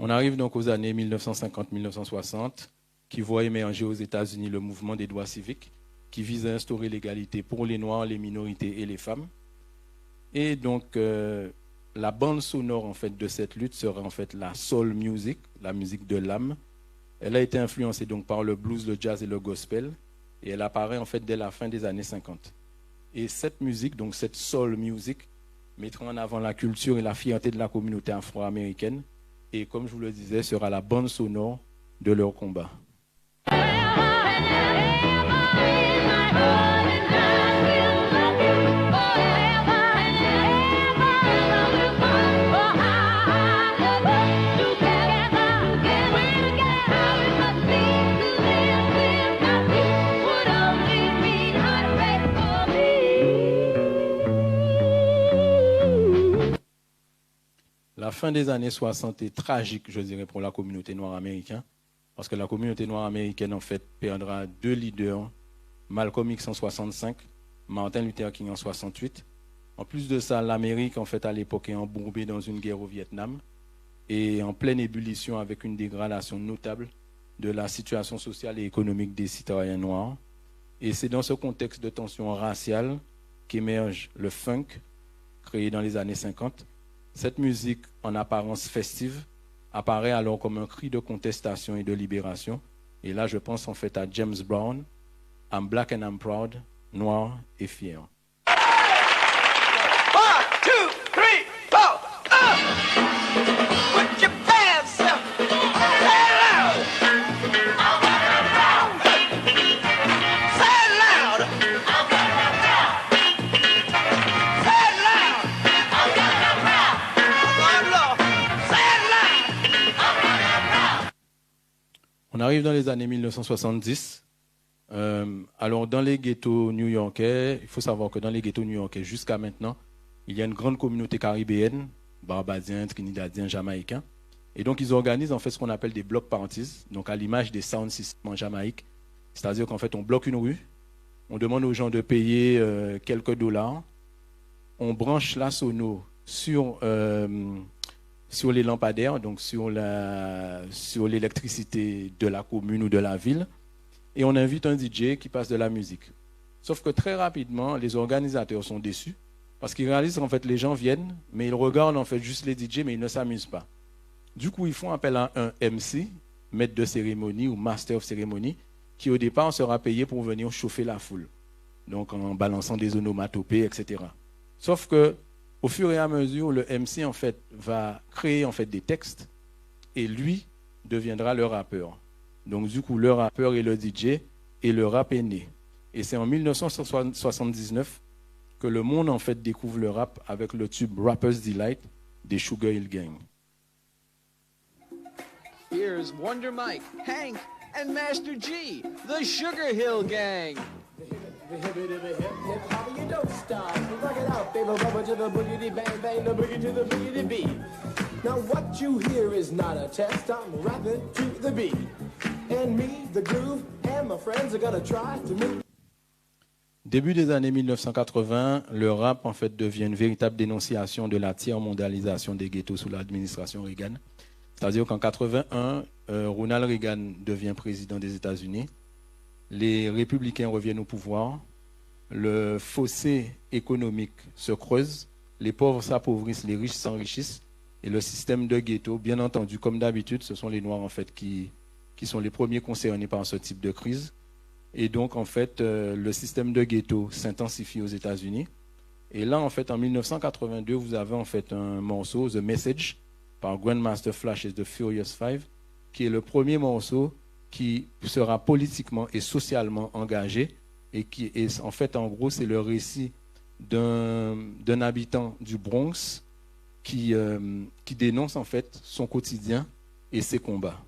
On arrive donc aux années 1950-1960, qui voient émerger aux États-Unis le mouvement des droits civiques, qui vise à instaurer l'égalité pour les Noirs, les minorités et les femmes. Et donc, la bande sonore en fait, de cette lutte sera en fait la soul music, la musique de l'âme. Elle a été influencée donc par le blues, le jazz et le gospel, et elle apparaît en fait dès la fin des années 50. Et cette musique, donc cette soul music, mettra en avant la culture et la fierté de la communauté afro-américaine, et comme je vous le disais, sera la bande sonore de leur combat. La fin des années 60 est tragique, je dirais, pour la communauté noire américaine, parce que la communauté noire américaine, en fait, perdra deux leaders, Malcolm X en 65, Martin Luther King en 68. En plus de ça, l'Amérique, en fait, à l'époque, est embourbée dans une guerre au Vietnam et en pleine ébullition avec une dégradation notable de la situation sociale et économique des citoyens noirs. Et c'est dans ce contexte de tension raciale qu'émerge le funk, créé dans les années 50. Cette musique, en apparence festive, apparaît alors comme un cri de contestation et de libération. Et là, je pense en fait à James Brown, I'm Black and I'm Proud, noir et fier. 1, 2, 3, 4, put your pants up, say it loud. I'm black and I'm proud. Say it loud. I'm black and I'm proud. Say it loud. I'm black and I'm proud. Oh Lord, say it loud. I'm black and I'm proud. On arrive dans les années 1970. Alors, dans les ghettos new-yorkais, il faut savoir que dans les ghettos new-yorkais, jusqu'à maintenant, il y a une grande communauté caribéenne, barbadiens, trinidadiens, jamaïcains. Et donc, ils organisent en fait ce qu'on appelle des block parties, donc à l'image des sound systems en Jamaïque. C'est-à-dire qu'en fait, on bloque une rue, on demande aux gens de payer quelques dollars, on branche la sono sur les lampadaires, donc sur l'électricité de la commune ou de la ville, et on invite un DJ qui passe de la musique. Sauf que très rapidement, les organisateurs sont déçus parce qu'ils réalisent qu'en fait les gens viennent, mais ils regardent en fait juste les DJ, mais ils ne s'amusent pas. Du coup, ils font appel à un MC, maître de cérémonie ou master of ceremony, qui au départ sera payé pour venir chauffer la foule, donc en balançant des onomatopées, etc. Sauf que au fur et à mesure, le MC en fait va créer en fait des textes et lui deviendra le rappeur. Donc du coup, le rappeur et le DJ et le rap est né. Et c'est en 1979 que le monde en fait découvre le rap avec le tube Rapper's Delight des Sugar Hill Gang. Here's Wonder Mike, Hank, and Master G, the Sugar Hill Gang. The hippie to the hip hip hop, you don't stop. Rock it out, baby, rubber to the boogity bang bang, the boogie to the boogity beat. Now what you hear is not a test. I'm rapping to the beat, and me, the groove, and my friends are gonna try to make. Début des années 1980, le rap en fait devient une véritable dénonciation de la tiers-mondialisation des ghettos sous l'administration Reagan. C'est-à-dire qu'en 81, Ronald Reagan devient président des États-Unis. Les républicains reviennent au pouvoir, le fossé économique se creuse, les pauvres s'appauvrissent, les riches s'enrichissent, et le système de ghetto, bien entendu, comme d'habitude, ce sont les Noirs en fait qui sont les premiers concernés par ce type de crise. Et donc, en fait, le système de ghetto s'intensifie aux États-Unis. Et là, en fait, en 1982, vous avez en fait un morceau, The Message, par Grandmaster Flash et The Furious Five, qui est le premier morceau qui sera politiquement et socialement engagé et qui est, en fait, en gros, c'est le récit d'un habitant du Bronx qui dénonce, en fait, son quotidien et ses combats.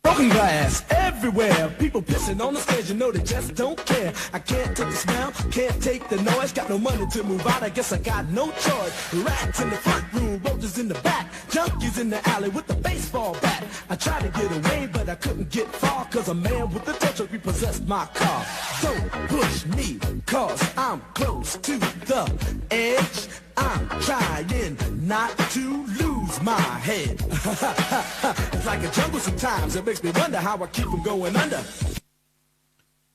Broken glass everywhere, people pissing on the stage, you know they just don't care. I can't take the smell, can't take the noise, got no money to move out, I guess I got no choice. Rats in the front room, roaches in the back, junkies in the alley with the baseball bat. I tried to get away, but I couldn't get far, cause a man with a tow truck repossessed my car. Don't push me, cause I'm close to the edge. I'm trying not to lose. lose my head. It's like a jungle sometimes. It makes me wonder how I keep from going under.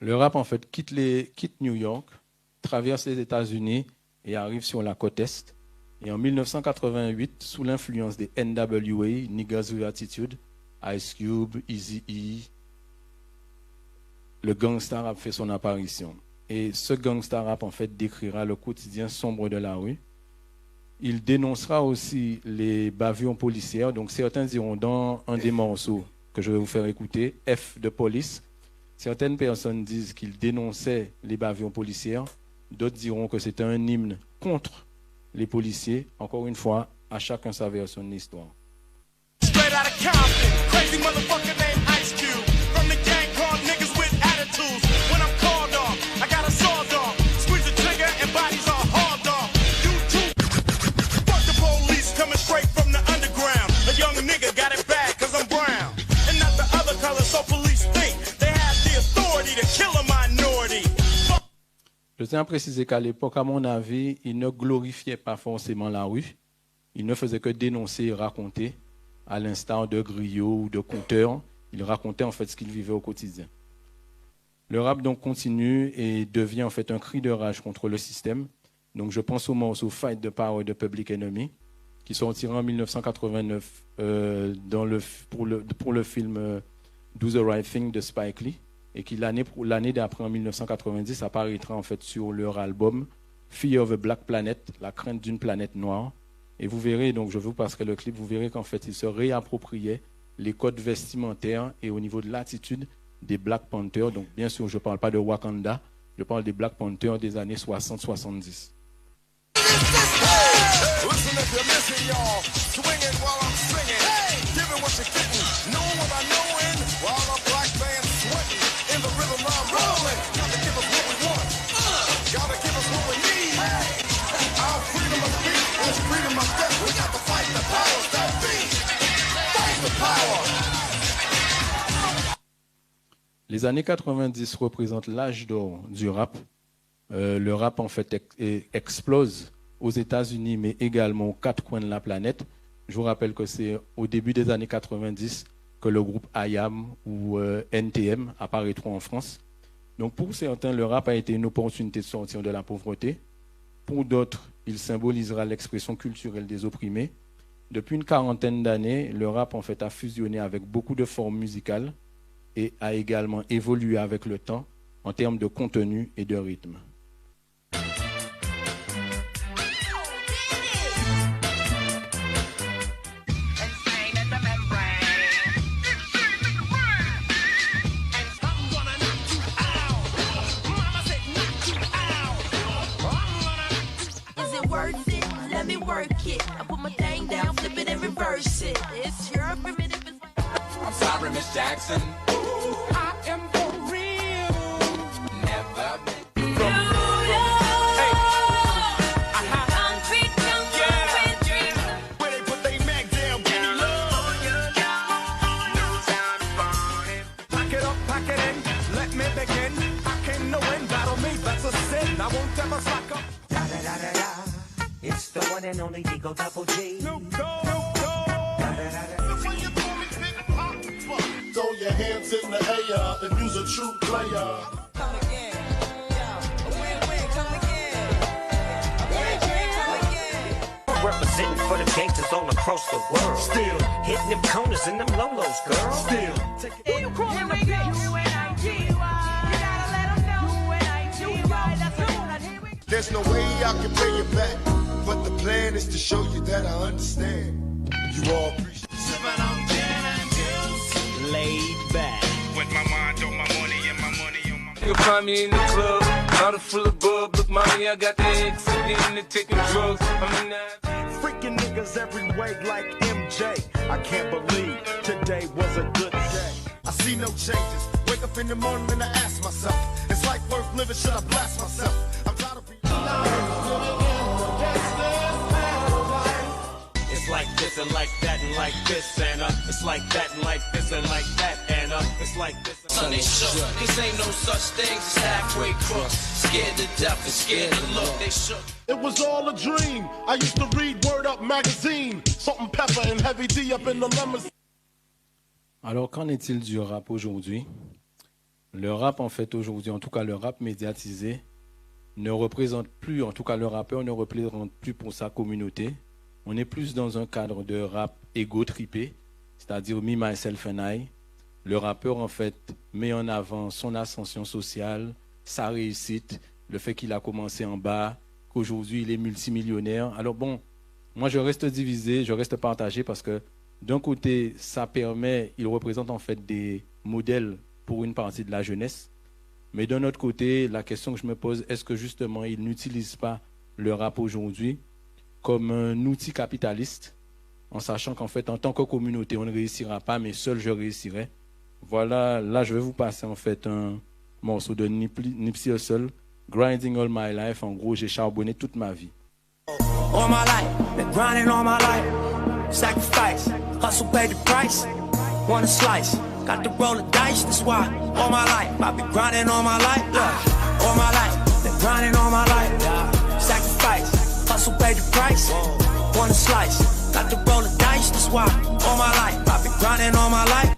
Le rap, en fait, quitte New York, traverse les États-Unis et arrive sur la côte Est. Et en 1988, sous l'influence des NWA, Niggas with Attitude, Ice Cube, Eazy-E, le gangsta rap fait son apparition. Et ce gangsta rap, en fait, décrira le quotidien sombre de la rue. Il dénoncera aussi les bavures policières. Donc certains diront dans un des morceaux que je vais vous faire écouter, F de police, certaines personnes disent qu'il dénonçait les bavures policières. D'autres diront que c'était un hymne contre les policiers. Encore une fois, à chacun sa version de l'histoire. Straight out of Compton, crazy motherfucker named Ice Cube. From the gang called niggas with attitudes. When I'm called off, I got a sawed off. Squeeze the trigger and bodies are hauled off. You too. Fuck the police coming straight from the underground. A young nigga got it bad cause I'm brown. And not the other color, so police think they have the authority to kill a minority. Je tiens à préciser qu'à l'époque, à mon avis, il ne glorifiait pas forcément la rue. Il ne faisait que dénoncer et raconter, à l'instar de griots ou de conteurs. Il racontait en fait ce qu'il vivait au quotidien. Le rap donc continue et devient en fait un cri de rage contre le système. Donc je pense au morceau Fight the Power de Public Enemy, qui sortira en 1989 pour le film Do the Right Thing de Spike Lee, et qui l'année d'après, en 1990, apparaîtra en fait sur leur album Fear of a Black Planet, la crainte d'une planète noire. Et vous verrez, donc je vous passerai le clip, vous verrez qu'en fait il se réappropriait les codes vestimentaires et au niveau de l'attitude des Black Panthers. Donc bien sûr, je ne parle pas de Wakanda, je parle des Black Panthers des années 60-70. Listen if you're missing, y'all. Swinging while I'm singing. Giving what you're getting. Knowing what I knowin'. While the black band's sweating. In the rhythm I'm rolling. Gotta give us what we want. Gotta give us what we need. Our freedom of speech is freedom of death. We got to fight the powers that be. Fight the power. Les années 90 représentent l'âge d'or du rap. Le rap en fait explose aux États-Unis, mais également aux quatre coins de la planète. Je vous rappelle que c'est au début des années 90 que le groupe IAM ou NTM apparaîtront en France. Donc pour certains, le rap a été une opportunité de sortir de la pauvreté. Pour d'autres, il symbolisera l'expression culturelle des opprimés. Depuis une quarantaine d'années, le rap en fait a fusionné avec beaucoup de formes musicales et a également évolué avec le temps en termes de contenu et de rythme. I'm sorry, Miss Jackson. I am for real. Never been. Where they put they Mac down, give me love. Pack it up, pack it in, let me begin. I can't know when battle me, that's a sin. I won't ever slack up. Da da da da da. It's the one and only Digo Double G. Snoop Dogg. Throw your hands in the air if you's a true player. Come again. Win, come again. Come again. Representing for the gangsters all across the world. Still Hitting them corners and them lolos, girl. Still You calling the bitch? UNIG. You gotta let them know UNIG. That's the There's no way I can pay you back, but the plan is to show you that I understand. You all appreciate sipping on gin and juice. Laid back. With my mind on my money and my money on my. You'll find me in the club, bottle full of bub. Look, mommy, I got the X, in the taking drugs. I'm in that. Freaking niggas every way like MJ. I can't believe today was a good day. I see no changes. Wake up in the morning and I ask myself, it's like worth living, should I blast myself? I'm tired of being It's like this and like that and like this and it's like that and like this and like that and it's like this. Sunday shook, cause ain't no such thing as halfway crooks. scared to death and scared to look. They shook. It was all a dream. I used to read Word Up magazine. Salt and pepper and heavy D up in the limousine. Alors, qu'en est-il du rap aujourd'hui? Le rap, en fait, aujourd'hui, en tout cas le rap médiatisé, ne représente plus, en tout cas le rappeur ne représente plus pour sa communauté. On est plus dans un cadre de rap égo-tripé, c'est-à-dire me, myself and I. Le rappeur, en fait, met en avant son ascension sociale, sa réussite, le fait qu'il a commencé en bas, qu'aujourd'hui il est multimillionnaire. Alors bon, moi je reste divisé, je reste partagé parce que d'un côté, ça permet, il représente en fait des modèles pour une partie de la jeunesse. Mais d'un autre côté, la question que je me pose, est-ce que justement il n'utilise pas le rap aujourd'hui comme un outil capitaliste, en sachant qu'en fait, en tant que communauté, on ne réussira pas, mais seul je réussirai. Voilà, là je vais vous passer en fait un morceau de Nipsey Hussle, Grinding All My Life. En gros, j'ai charbonné toute ma vie. All my life, been grinding all my life. Sacrifice, hustle, pay the price. Want a slice, got to roll the dice. That's why all my life I've been grinding all my life. Yeah. All my life, been grinding all my life. Yeah. Sacrifice, hustle, pay the price. Want a slice, got to roll the dice. That's why all my life I've been grinding all my life.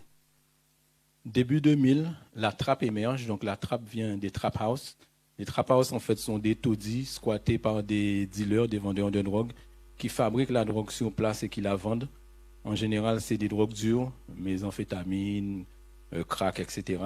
Début 2000, la trappe émerge. Donc la trappe vient des trap house. Les trap house en fait sont des taudis squattés par des dealers, des vendeurs de drogue qui fabriquent la drogue sur place et qui la vendent. En général, c'est des drogues dures, méthamphétamine, crack, etc.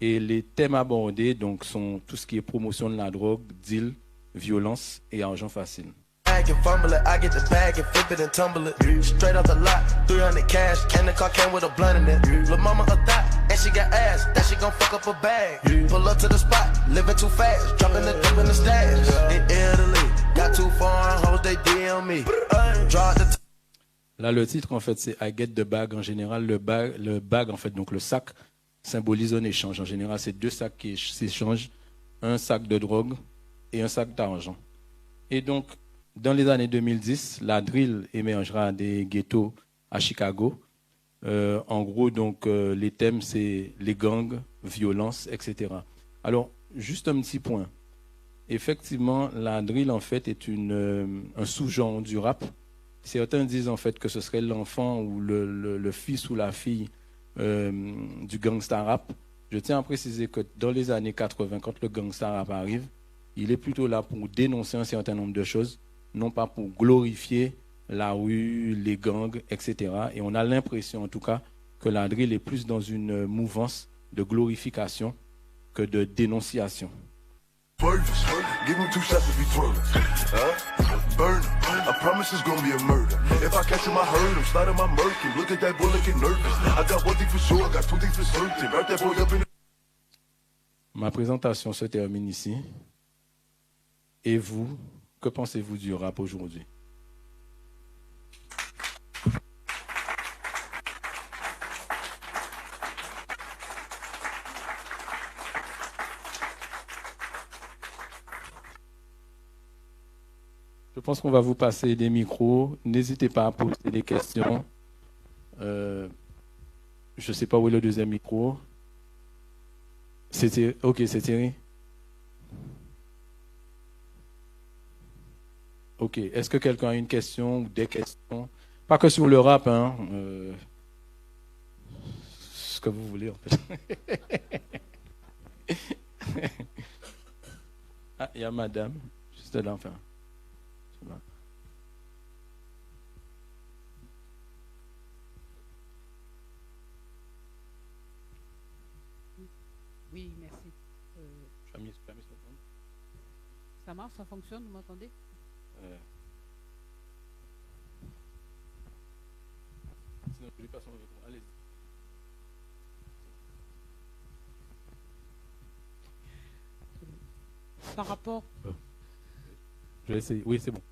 Et les thèmes abordés donc, sont tout ce qui est promotion de la drogue, deal, violence et argent facile. I can fumble it, I get the bag and flip it and tumble it. Straight off the lot, 300 cash, and the car came with a blunt in it. Lil' mama a thot, and she got ass, that she gon' fuck up a bag. Pull up to the spot, living too fast, dropping the dip in the stash. In Italy, got too far, hoes they DM me. Draw the Là, le titre, en fait, c'est I get the bag. En général, le bag, en fait, donc le sac, symbolise un échange. En général, c'est deux sacs qui s'échangent, un sac de drogue et un sac d'argent. Et donc, dans les années 2010, la drill émergera des ghettos à Chicago. En gros, donc, les thèmes, c'est les gangs, violence, etc. Alors, juste un petit point. Effectivement, la drill, en fait, est un sous-genre du rap. Certains disent, en fait, que ce serait l'enfant ou le fils ou la fille du gangsta rap. Je tiens à préciser que dans les années 80, quand le gangsta rap arrive, il est plutôt là pour dénoncer un certain nombre de choses, non pas pour glorifier la rue, les gangs, etc. Et on a l'impression, en tout cas, que la drill est plus dans une mouvance de glorification que de dénonciation. Give him 2 shots if he twirling. Burn. I promise it's gonna be a murder. If I catch him, I hurt him. Slide in my Merkin. Look at that boy looking nervous. I got one thing for sure, I got 2 things for certain. Wrap that boy up in. Ma présentation se termine ici. Et vous, que pensez-vous du rap aujourd'hui? Je pense qu'on va vous passer des micros. N'hésitez pas à poser des questions. Je ne sais pas où est le deuxième micro. Ok, c'est Thierry. Ok, est-ce que quelqu'un a une question ou des questions? Pas que sur le rap, hein. Ce que vous voulez, en fait. Ah, il y a madame, juste là, enfin. Oui, merci. Ça marche, ça fonctionne, vous m'entendez? Sinon, je lui passe mon micro. Allez-y. Par rapport... Je vais essayer. Oui, c'est bon.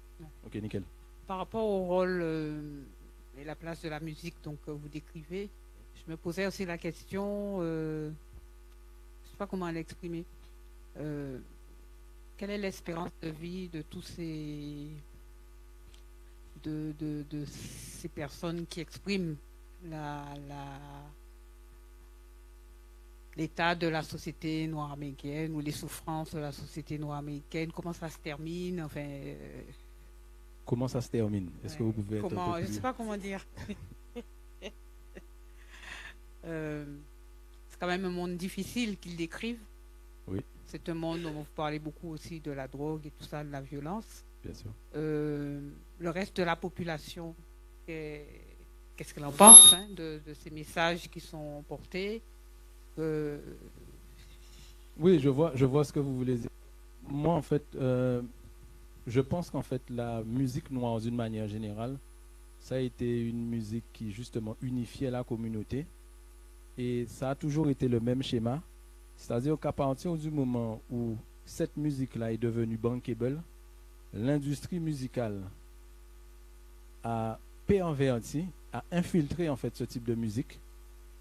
Ok, nickel. Par rapport au rôle et la place de la musique donc, que vous décrivez, je me posais aussi la question, je ne sais pas comment l'exprimer, quelle est l'espérance de vie de tous ces... de ces personnes qui expriment l'état de la société noire américaine ou les souffrances de la société noire américaine, comment ça se termine, enfin. Comment ça se termine? Est-ce que vous pouvez être un Comment, peu je plus... ne sais pas comment dire. C'est quand même un monde difficile qu'ils décrivent. Oui, C'est un monde dont vous parlez beaucoup aussi de la drogue et tout ça, de la violence. bien sûr. Le reste de la population, qu'est-ce qu'elle en pense hein, de ces messages qui sont portés? Oui, je vois ce que vous voulez dire. Moi, en fait, je pense qu'en fait, la musique noire, d'une manière générale, ça a été une musique qui, justement, unifiait la communauté. Et ça a toujours été le même schéma. C'est-à-dire qu'à partir du moment où cette musique-là est devenue bankable, l'industrie musicale a perverti, a infiltré, en fait, ce type de musique,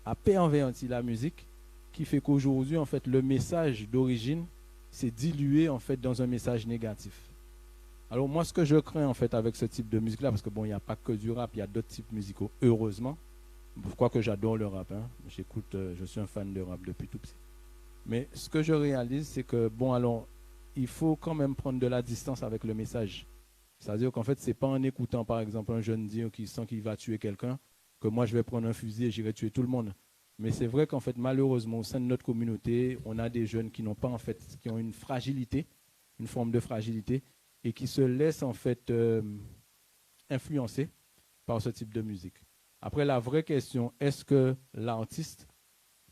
a perverti la musique, qui fait qu'aujourd'hui, en fait, le message d'origine s'est dilué, en fait, dans un message négatif. Alors, moi, ce que je crains, en fait, avec ce type de musique-là, parce que, bon, il n'y a pas que du rap, il y a d'autres types musicaux, heureusement. Pourquoi que j'adore le rap, hein. J'écoute, je suis un fan de rap depuis tout petit. Mais ce que je réalise, c'est que, bon, alors, il faut quand même prendre de la distance avec le message. C'est-à-dire qu'en fait, c'est pas en écoutant, par exemple, un jeune dire qui sent qu'il va tuer quelqu'un, que moi, je vais prendre un fusil et j'irai tuer tout le monde. Mais c'est vrai qu'en fait, malheureusement, au sein de notre communauté, on a des jeunes qui n'ont pas, en fait, qui ont une fragilité, une forme de fragilité, et qui se laissent, en fait, influencer par ce type de musique. Après, la vraie question, est-ce que l'artiste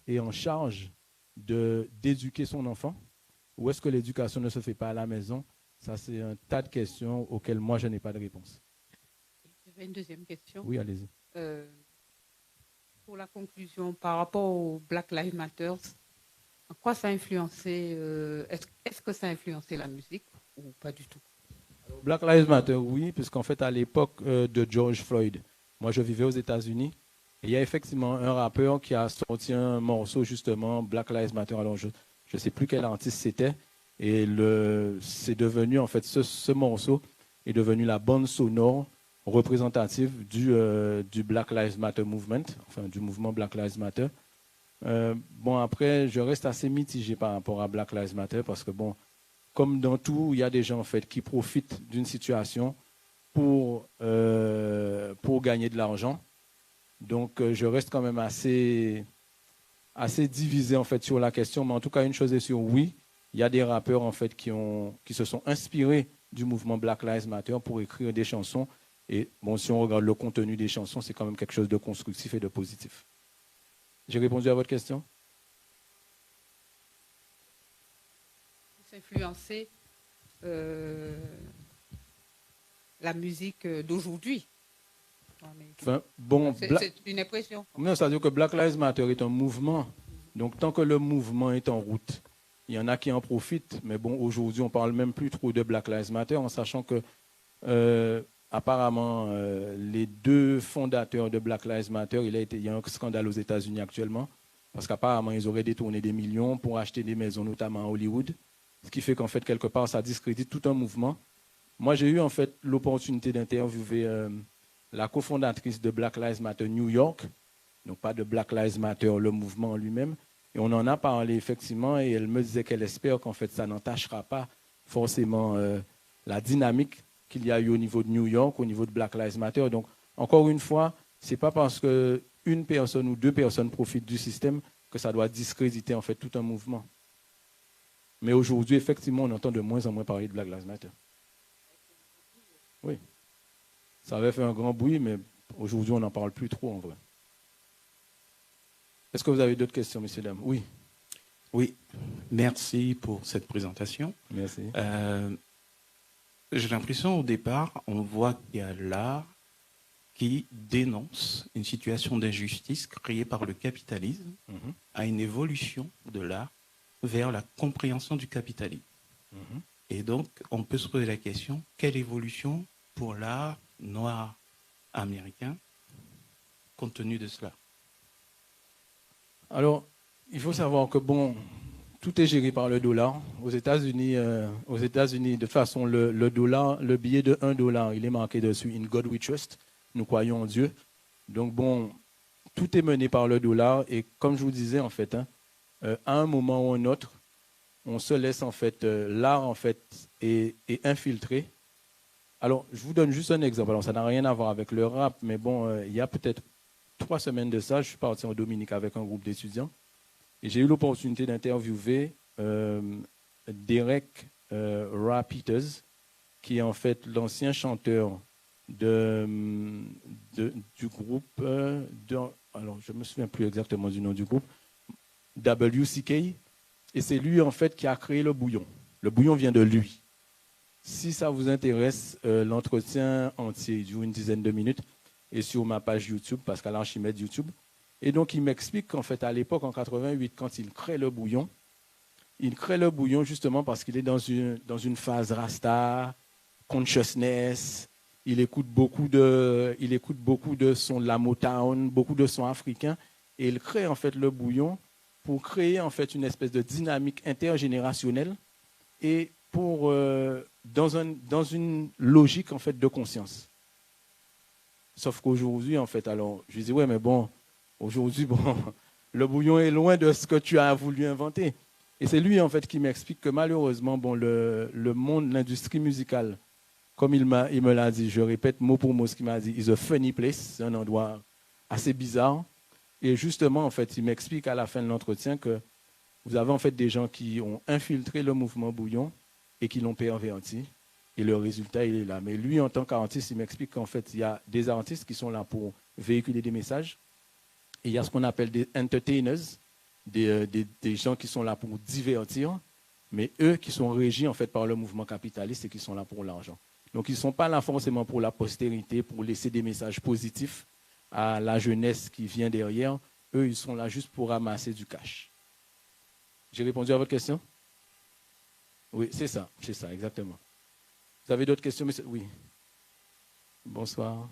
est en charge d'éduquer son enfant, ou est-ce que l'éducation ne se fait pas à la maison? Ça, c'est un tas de questions auxquelles moi, je n'ai pas de réponse. J'avais une deuxième question. Oui, allez-y. Pour la conclusion, par rapport au Black Lives Matter, en quoi ça a influencé, est-ce que ça a influencé la musique ou pas du tout? Black Lives Matter, oui, puisqu'en fait, à l'époque de George Floyd, moi, je vivais aux États-Unis, et il y a effectivement un rappeur qui a sorti un morceau, justement, Black Lives Matter. Alors, je ne sais plus quel artiste c'était, et c'est devenu, en fait, ce morceau est devenu la bande sonore représentative du Black Lives Matter Movement, enfin, du mouvement Black Lives Matter. Bon, après, je reste assez mitigé par rapport à Black Lives Matter, parce que, bon, comme dans tout, il y a des gens, en fait, qui profitent d'une situation pour gagner de l'argent. Donc, je reste quand même assez divisé, en fait, sur la question. Mais en tout cas, une chose est sûre, oui, il y a des rappeurs, en fait, qui se sont inspirés du mouvement Black Lives Matter pour écrire des chansons. Et bon, si on regarde le contenu des chansons, c'est quand même quelque chose de constructif et de positif. J'ai répondu à votre question? Influencer la musique d'aujourd'hui. Enfin, bon, c'est une impression. Non, c'est-à-dire que Black Lives Matter est un mouvement. Donc, tant que le mouvement est en route, il y en a qui en profitent. Mais bon, aujourd'hui, on ne parle même plus trop de Black Lives Matter, en sachant que, apparemment, les deux fondateurs de Black Lives Matter, il y a un scandale aux États-Unis actuellement, parce qu'apparemment, ils auraient détourné des millions pour acheter des maisons, notamment à Hollywood. Ce qui fait qu'en fait, quelque part, ça discrédite tout un mouvement. Moi, j'ai eu en fait l'opportunité d'interviewer la cofondatrice de Black Lives Matter New York, donc pas de Black Lives Matter, le mouvement en lui-même. Et on en a parlé effectivement, et elle me disait qu'elle espère qu'en fait, ça n'entachera pas forcément la dynamique qu'il y a eu au niveau de New York, au niveau de Black Lives Matter. Donc, encore une fois, ce n'est pas parce qu'une personne ou deux personnes profitent du système que ça doit discréditer en fait tout un mouvement. Mais aujourd'hui, effectivement, on entend de moins en moins parler de Black Lives Matter. Oui. Ça avait fait un grand bruit, mais aujourd'hui, on n'en parle plus trop en vrai. Est-ce que vous avez d'autres questions, messieurs, dames? Oui. Oui. Merci pour cette présentation. Merci. J'ai l'impression, au départ, on voit qu'il y a l'art qui dénonce une situation d'injustice créée par le capitalisme à une évolution de l'art vers la compréhension du capitalisme. Et donc, on peut se poser la question, quelle évolution pour l'art noir américain compte tenu de cela? Alors, il faut savoir que, bon, tout est géré par le dollar. Aux États-Unis, de toute façon, le dollar, le billet de $1, il est marqué dessus « In God we trust », nous croyons en Dieu. Donc, bon, tout est mené par le dollar. Et comme je vous disais, en fait, à un moment ou un autre, on se laisse en fait, l'art en fait est infiltré. Alors, je vous donne juste un exemple. Alors, ça n'a rien à voir avec le rap, mais bon, il y a peut-être 3 semaines de ça, je suis parti en Dominique avec un groupe d'étudiants et j'ai eu l'opportunité d'interviewer Derek Peters, qui est en fait l'ancien chanteur du groupe, alors je ne me souviens plus exactement du nom du groupe, WCK, et c'est lui en fait qui a créé le bouillon. Le bouillon vient de lui. Si ça vous intéresse, l'entretien entier dure une dizaine de minutes et sur ma page YouTube, Pascal Archimède YouTube. Et donc il m'explique qu'en fait à l'époque, en 88, quand il crée le bouillon justement parce qu'il est dans une phase Rasta, consciousness. Il écoute beaucoup de sons de la Motown, beaucoup de sons africains, et il crée en fait le bouillon pour créer en fait une espèce de dynamique intergénérationnelle et pour dans une logique en fait de conscience. Sauf qu'aujourd'hui en fait, alors je dis ouais mais bon, aujourd'hui bon, le bouillon est loin de ce que tu as voulu inventer. Et c'est lui en fait qui m'explique que malheureusement bon le monde, l'industrie musicale, comme il me l'a dit, je répète mot pour mot ce qu'il m'a dit, is a funny place, c'est un endroit assez bizarre. Et justement, en fait, il m'explique à la fin de l'entretien que vous avez en fait des gens qui ont infiltré le mouvement bouillon et qui l'ont perverti. Et le résultat, il est là. Mais lui, en tant qu'artiste, il m'explique qu'en fait, il y a des artistes qui sont là pour véhiculer des messages. Et il y a ce qu'on appelle des entertainers, des gens qui sont là pour divertir, mais eux qui sont régis en fait par le mouvement capitaliste et qui sont là pour l'argent. Donc, ils ne sont pas là forcément pour la postérité, pour laisser des messages positifs à la jeunesse qui vient derrière. Eux, ils sont là juste pour ramasser du cash. J'ai répondu à votre question? Oui, c'est ça, exactement. Vous avez d'autres questions, monsieur? Oui. Bonsoir.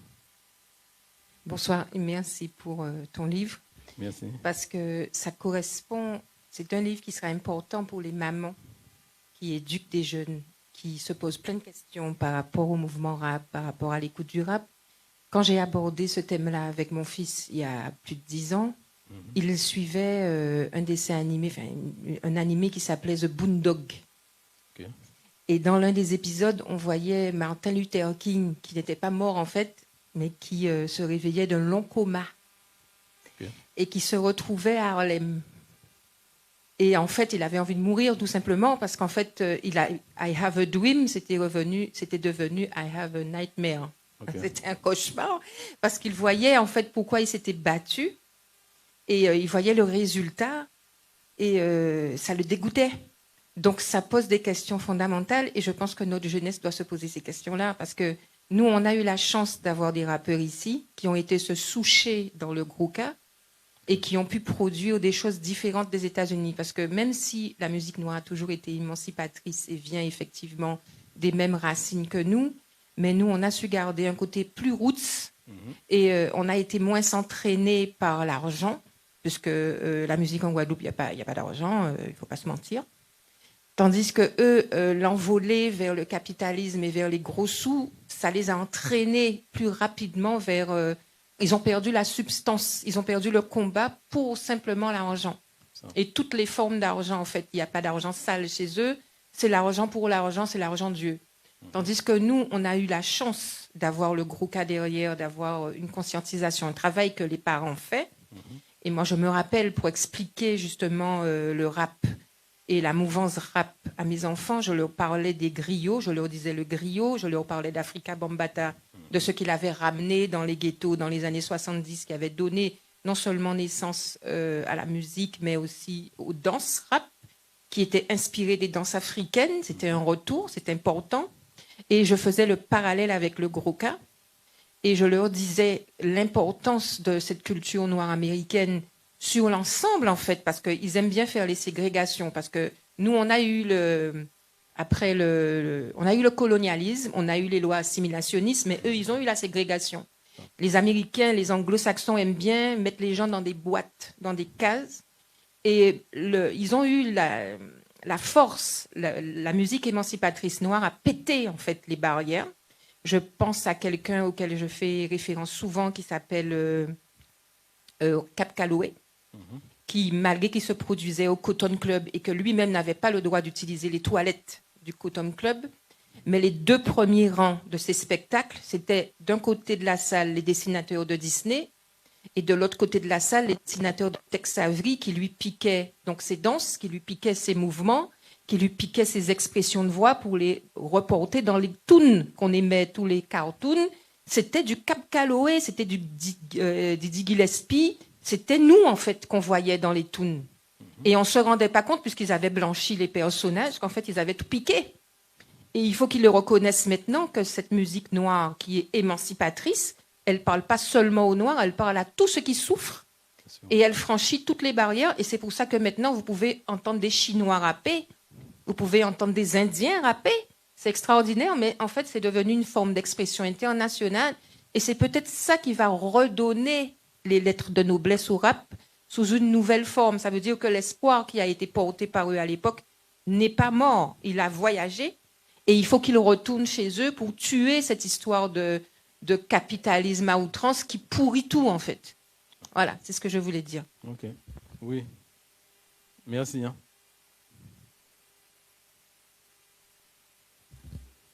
Bonsoir et merci pour ton livre. Merci. Parce que ça correspond, c'est un livre qui sera important pour les mamans qui éduquent des jeunes, qui se posent plein de questions par rapport au mouvement rap, par rapport à l'écoute du rap. Quand j'ai abordé ce thème-là avec mon fils il y a plus de 10 ans, il suivait un dessin animé, un animé qui s'appelait The Boondog. Okay. Et dans l'un des épisodes, on voyait Martin Luther King, qui n'était pas mort en fait, mais qui se réveillait d'un long coma. Okay. Et qui se retrouvait à Harlem. Et en fait, il avait envie de mourir tout simplement parce qu'en fait, I have a dream, c'était devenu I have a nightmare. Okay. C'était un cauchemar parce qu'il voyait en fait pourquoi il s'était battu et il voyait le résultat et ça le dégoûtait. Donc ça pose des questions fondamentales et je pense que notre jeunesse doit se poser ces questions-là parce que nous, on a eu la chance d'avoir des rappeurs ici qui ont été se soucher dans le gros cas et qui ont pu produire des choses différentes des États-Unis. Parce que même si la musique noire a toujours été émancipatrice et vient effectivement des mêmes racines que nous, mais nous, on a su garder un côté plus roots et on a été moins s'entraîner par l'argent, puisque la musique en Guadeloupe, il n'y a pas d'argent, il ne faut pas se mentir. Tandis que eux, l'envoler vers le capitalisme et vers les gros sous, ça les a entraînés plus rapidement vers... ils ont perdu la substance, ils ont perdu le combat pour simplement l'argent. Et toutes les formes d'argent, en fait, il n'y a pas d'argent sale chez eux, c'est l'argent pour l'argent, c'est l'argent Dieu. Tandis que nous, on a eu la chance d'avoir le gros cas derrière, d'avoir une conscientisation, un travail que les parents ont fait. Et moi, je me rappelle, pour expliquer justement le rap et la mouvance rap à mes enfants, je leur parlais des griots, je leur disais le griot, je leur parlais d'Afrika Bambaataa, de ce qu'il avait ramené dans les ghettos dans les années 70, qui avait donné non seulement naissance à la musique, mais aussi aux danses rap, qui étaient inspirées des danses africaines. C'était un retour, c'est important. Et je faisais le parallèle avec le gros cas. Et je leur disais l'importance de cette culture noire américaine sur l'ensemble, en fait, parce qu'ils aiment bien faire les ségrégations. Parce que nous, on a eu on a eu le colonialisme, on a eu les lois assimilationnistes, mais eux, ils ont eu la ségrégation. Les Américains, les Anglo-Saxons aiment bien mettre les gens dans des boîtes, dans des cases. Et ils ont eu la force, la musique émancipatrice noire a pété, en fait, les barrières. Je pense à quelqu'un auquel je fais référence souvent qui s'appelle Cap Calloway, qui, malgré qu'il se produisait au Cotton Club et que lui-même n'avait pas le droit d'utiliser les toilettes du Cotton Club, mais les 2 premiers rangs de ces spectacles, c'était d'un côté de la salle les dessinateurs de Disney et de l'autre côté de la salle les dessinateurs de Tex Avery qui lui piquaient donc ses danses, qui lui piquaient ses mouvements, qui lui piquaient ses expressions de voix pour les reporter dans les toons qu'on aimait, tous les cartoons. C'était du Cap Calloway, c'était du Dizzy Gillespie, c'était nous en fait qu'on voyait dans les toons. Et on ne se rendait pas compte, puisqu'ils avaient blanchi les personnages, qu'en fait ils avaient tout piqué. Et il faut qu'ils le reconnaissent maintenant que cette musique noire qui est émancipatrice, elle ne parle pas seulement aux Noirs, elle parle à tous ceux qui souffrent. Et elle franchit toutes les barrières. Et c'est pour ça que maintenant, vous pouvez entendre des Chinois rapper, vous pouvez entendre des Indiens rapper. C'est extraordinaire, mais en fait, c'est devenu une forme d'expression internationale. Et c'est peut-être ça qui va redonner les lettres de noblesse au rap sous une nouvelle forme. Ça veut dire que l'espoir qui a été porté par eux à l'époque n'est pas mort. Il a voyagé. Et il faut qu'ils retournent chez eux pour tuer cette histoire de capitalisme à outrance qui pourrit tout, en fait. Voilà, c'est ce que je voulais dire. Ok. Oui. Merci. Hein.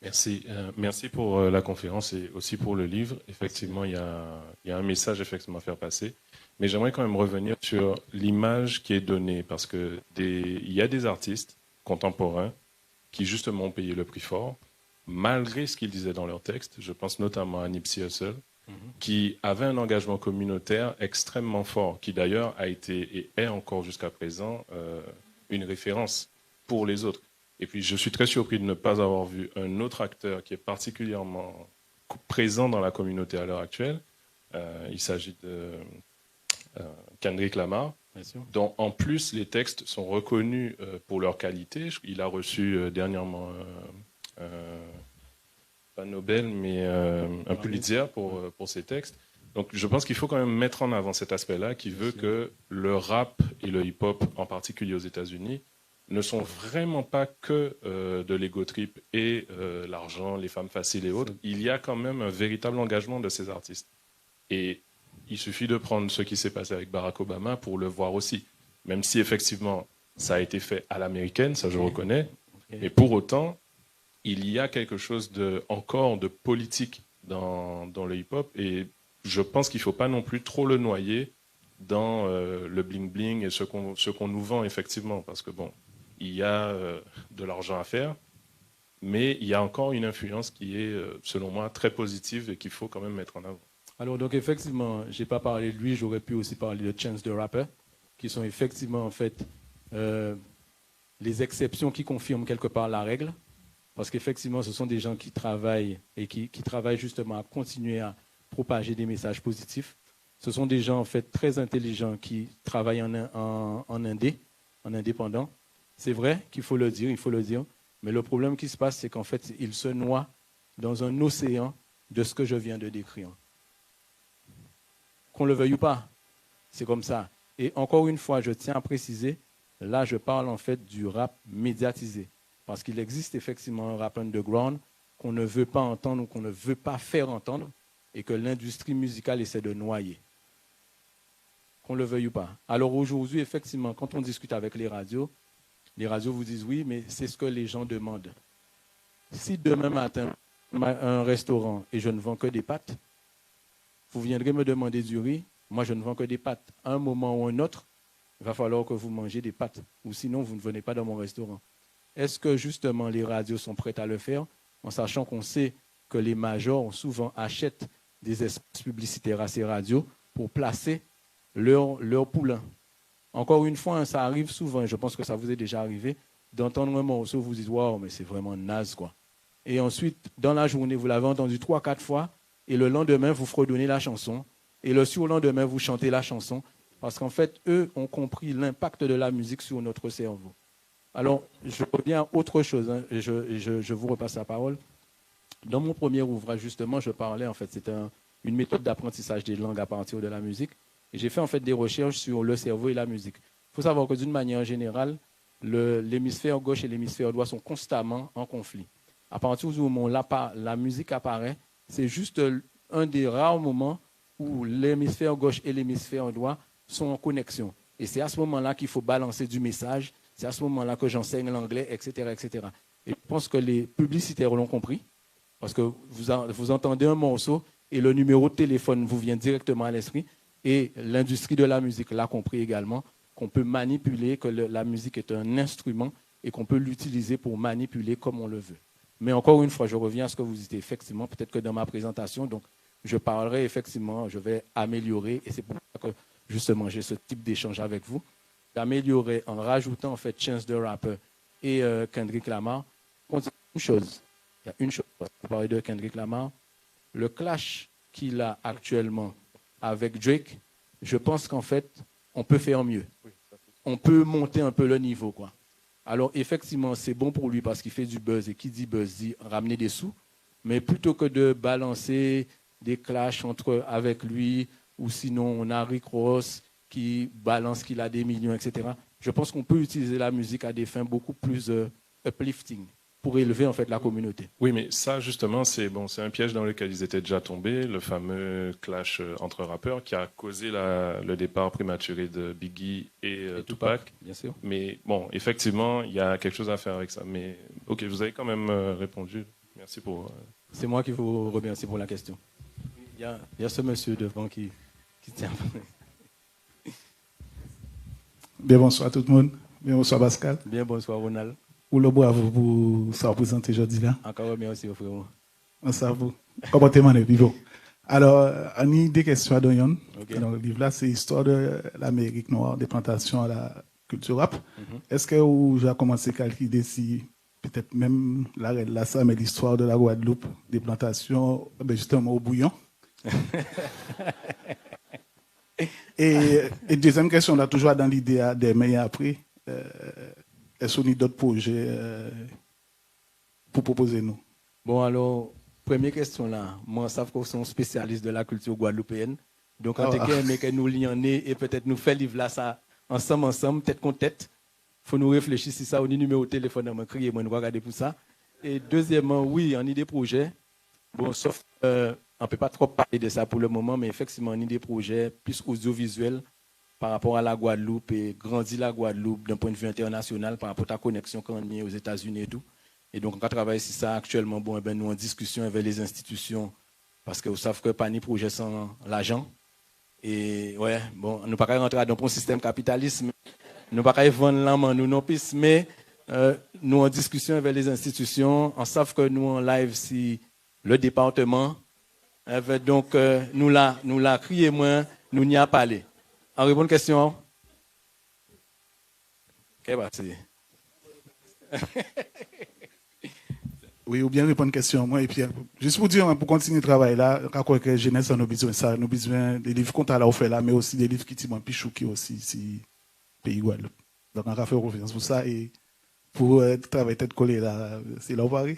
Merci. Merci pour la conférence et aussi pour le livre. Effectivement, il y a un message effectivement à faire passer. Mais j'aimerais quand même revenir sur l'image qui est donnée parce que il y a des artistes contemporains qui justement ont payé le prix fort, malgré ce qu'ils disaient dans leurs textes. Je pense notamment à Nipsey Hussle, qui avait un engagement communautaire extrêmement fort, qui d'ailleurs a été et est encore jusqu'à présent une référence pour les autres. Et puis je suis très surpris de ne pas avoir vu un autre acteur qui est particulièrement présent dans la communauté à l'heure actuelle. Il s'agit de Kendrick Lamar, dont en plus les textes sont reconnus pour leur qualité. Il a reçu dernièrement pas Nobel, mais un Pulitzer pour ses textes. Donc je pense qu'il faut quand même mettre en avant cet aspect-là qui veut que le rap et le hip-hop, en particulier aux États-Unis, ne sont vraiment pas que de l'ego trip et l'argent, les femmes faciles et autres. Il y a quand même un véritable engagement de ces artistes. Et il suffit de prendre ce qui s'est passé avec Barack Obama pour le voir aussi. Même si effectivement ça a été fait à l'américaine, ça je reconnais. Mais pour autant, il y a quelque chose encore de politique dans le hip-hop. Et je pense qu'il ne faut pas non plus trop le noyer dans le bling-bling et ce qu'on nous vend effectivement. Parce que bon, il y a de l'argent à faire, mais il y a encore une influence qui est, selon moi, très positive et qu'il faut quand même mettre en avant. Alors, donc, effectivement, je n'ai pas parlé de lui, j'aurais pu aussi parler de Chance the Rapper, qui sont effectivement, en fait, les exceptions qui confirment quelque part la règle. Parce qu'effectivement, ce sont des gens qui travaillent et qui travaillent justement à continuer à propager des messages positifs. Ce sont des gens, en fait, très intelligents qui travaillent en indépendant. C'est vrai qu'il faut le dire, mais le problème qui se passe, c'est qu'en fait, ils se noient dans un océan de ce que je viens de décrire. Qu'on le veuille ou pas, c'est comme ça. Et encore une fois, je tiens à préciser, là, je parle en fait du rap médiatisé. Parce qu'il existe effectivement un rap underground qu'on ne veut pas entendre ou qu'on ne veut pas faire entendre et que l'industrie musicale essaie de noyer. Qu'on le veuille ou pas. Alors aujourd'hui, effectivement, quand on discute avec les radios vous disent oui, mais c'est ce que les gens demandent. Si demain matin, un restaurant et je ne vends que des pâtes, vous viendrez me demander du riz, moi je ne vends que des pâtes. À un moment ou un autre, il va falloir que vous mangez des pâtes, ou sinon vous ne venez pas dans mon restaurant. Est-ce que justement les radios sont prêtes à le faire, en sachant qu'on sait que les majors souvent achètent des espaces publicitaires à ces radios pour placer leur poulain? Encore une fois, ça arrive souvent, et je pense que ça vous est déjà arrivé, d'entendre un morceau, vous dites « Waouh, mais c'est vraiment naze, quoi ». Et ensuite, dans la journée, vous l'avez entendu 3-4 fois, et le lendemain, vous fredonnez la chanson, et le surlendemain, vous chantez la chanson, parce qu'en fait, eux ont compris l'impact de la musique sur notre cerveau. Alors, je reviens à autre chose, hein, et je vous repasse la parole. Dans mon premier ouvrage, justement, je parlais, en fait, c'était une méthode d'apprentissage des langues à partir de la musique. Et j'ai fait en fait des recherches sur le cerveau et la musique. Il faut savoir que d'une manière générale, l'hémisphère gauche et l'hémisphère droit sont constamment en conflit. À partir du moment où la musique apparaît, c'est juste un des rares moments où l'hémisphère gauche et l'hémisphère droit sont en connexion. Et c'est à ce moment-là qu'il faut balancer du message. C'est à ce moment-là que j'enseigne l'anglais, etc., etc. Et je pense que les publicitaires l'ont compris. Parce que vous entendez un morceau et le numéro de téléphone vous vient directement à l'esprit. Et l'industrie de la musique l'a compris également, qu'on peut manipuler, que la musique est un instrument et qu'on peut l'utiliser pour manipuler comme on le veut. Mais encore une fois, je reviens à ce que vous dites. Effectivement, peut-être que dans ma présentation, donc, je parlerai effectivement, je vais améliorer. Et c'est pour ça que, justement, j'ai ce type d'échange avec vous. D'améliorer en rajoutant, en fait, Chance the Rapper et Kendrick Lamar. Une chose. Il y a une chose, pour parler de Kendrick Lamar, le clash qu'il a actuellement avec Drake, je pense qu'en fait, on peut faire mieux. On peut monter un peu le niveau, quoi. Alors, effectivement, c'est bon pour lui parce qu'il fait du buzz, et qui dit buzz dit ramener des sous. Mais plutôt que de balancer des clashs avec lui, ou sinon on a Rick Ross qui balance qu'il a des millions, etc., je pense qu'on peut utiliser la musique à des fins beaucoup plus uplifting, pour élever en fait la communauté. Oui, mais ça justement, c'est un piège dans lequel ils étaient déjà tombés, le fameux clash entre rappeurs qui a causé le départ prématuré de Biggie et Tupac. Bien sûr. Mais bon, effectivement, il y a quelque chose à faire avec ça. Mais ok, vous avez quand même répondu. Merci pour. C'est moi qui vous remercie pour la question. Il y a ce monsieur devant qui tient. Bien bonsoir tout le monde. Bien bonsoir Pascal. Bien bonsoir Ronald. Ou le bravo pour ça représenter aujourd'hui là. Encore merci au frère. Merci à vous. Comment t'es vivant. Alors, on a des questions à Doyon. Okay. Dans le livre là, c'est l'histoire de l'Amérique noire, des plantations à la culture rap. Est-ce que vous avez commencé à calculer si peut-être même là ça, mais l'histoire de la Guadeloupe, des plantations, justement au bouillon? et deuxième question, là, toujours dans l'idée des meilleurs après. Est-ce qu'on a d'autres projets pour proposer nous? Bon, alors, première question là. Moi, je sais que je suis spécialiste de la culture guadeloupéenne. Donc, en tout cas, mais que nous lions et peut-être nous faire livre là, ça, ensemble, tête contre tête. Il faut nous réfléchir si ça, on a numéro de téléphone, on crier, moi, nous regarder pour ça. Et deuxièmement, oui, on a des projets. Bon, sauf, on ne peut pas trop parler de ça pour le moment, mais effectivement, on a des projets plus audiovisuels par rapport à la Guadeloupe et grandir la Guadeloupe d'un point de vue international par rapport à ta connexion qu'on a aux États-Unis et tout. Et donc, on va travailler sur ça actuellement. Bon, nous en discussion avec les institutions parce que vous savez que pas ni projet sans l'argent. Et ouais, bon, nous ne pouvons pas rentrer dans un système capitaliste, nous ne pouvons pas vendre l'âme nous non plus, mais nous en discussion avec les institutions, on sait que nous en live si le département, donc nous l'a crié moins, nous n'y a pas allé. En répondre question. Qu'est-ce que c'est? Oui, ou bien répondre à une question. Moi, et puis, juste pour dire, pour continuer le travail là, quand que jeunesse, on a besoin de ça. On a besoin des livres qu'on a là, là, mais aussi des livres qui sont plus chouqués aussi, si pays Guadeloupe. Donc, on va faire confiance pour ça et pour travailler tête collée là, c'est là où Paris.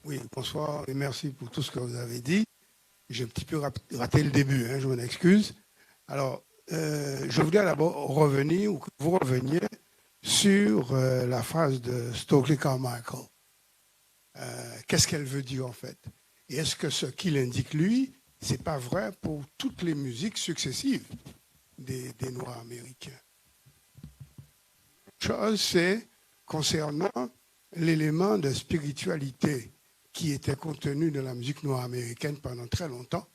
Oui, bonsoir et merci pour tout ce que vous avez dit. J'ai un petit peu raté le début, je m'en excuse. Alors, je voulais d'abord revenir, ou que vous reveniez, sur la phrase de Stokely Carmichael. Qu'est-ce qu'elle veut dire en fait? Et est-ce que ce qu'il indique lui, c'est pas vrai pour toutes les musiques successives des Noirs américains? Chose, c'est concernant l'élément de spiritualité qui était contenu dans la musique noire américaine pendant très longtemps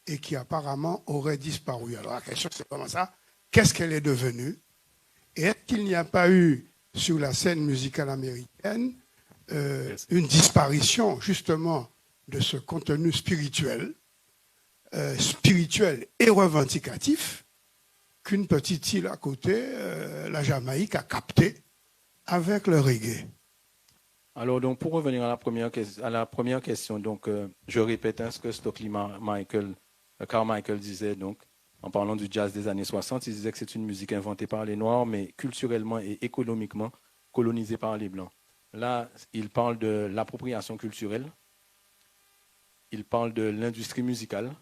et qui apparemment aurait disparu. Alors la question c'est comment ça? Qu'est-ce qu'elle est devenue? Et est-ce qu'il n'y a pas eu sur la scène musicale américaine une disparition justement de ce contenu spirituel et revendicatif qu'une petite île à côté, la Jamaïque, a capté avec le reggae? Alors, donc, pour revenir à la première question, donc, je répète ce que Stokely Carmichael disait, donc, en parlant du jazz des années 60, il disait que c'est une musique inventée par les Noirs, mais culturellement et économiquement colonisée par les Blancs. Là, il parle de l'appropriation culturelle, il parle de l'industrie musicale,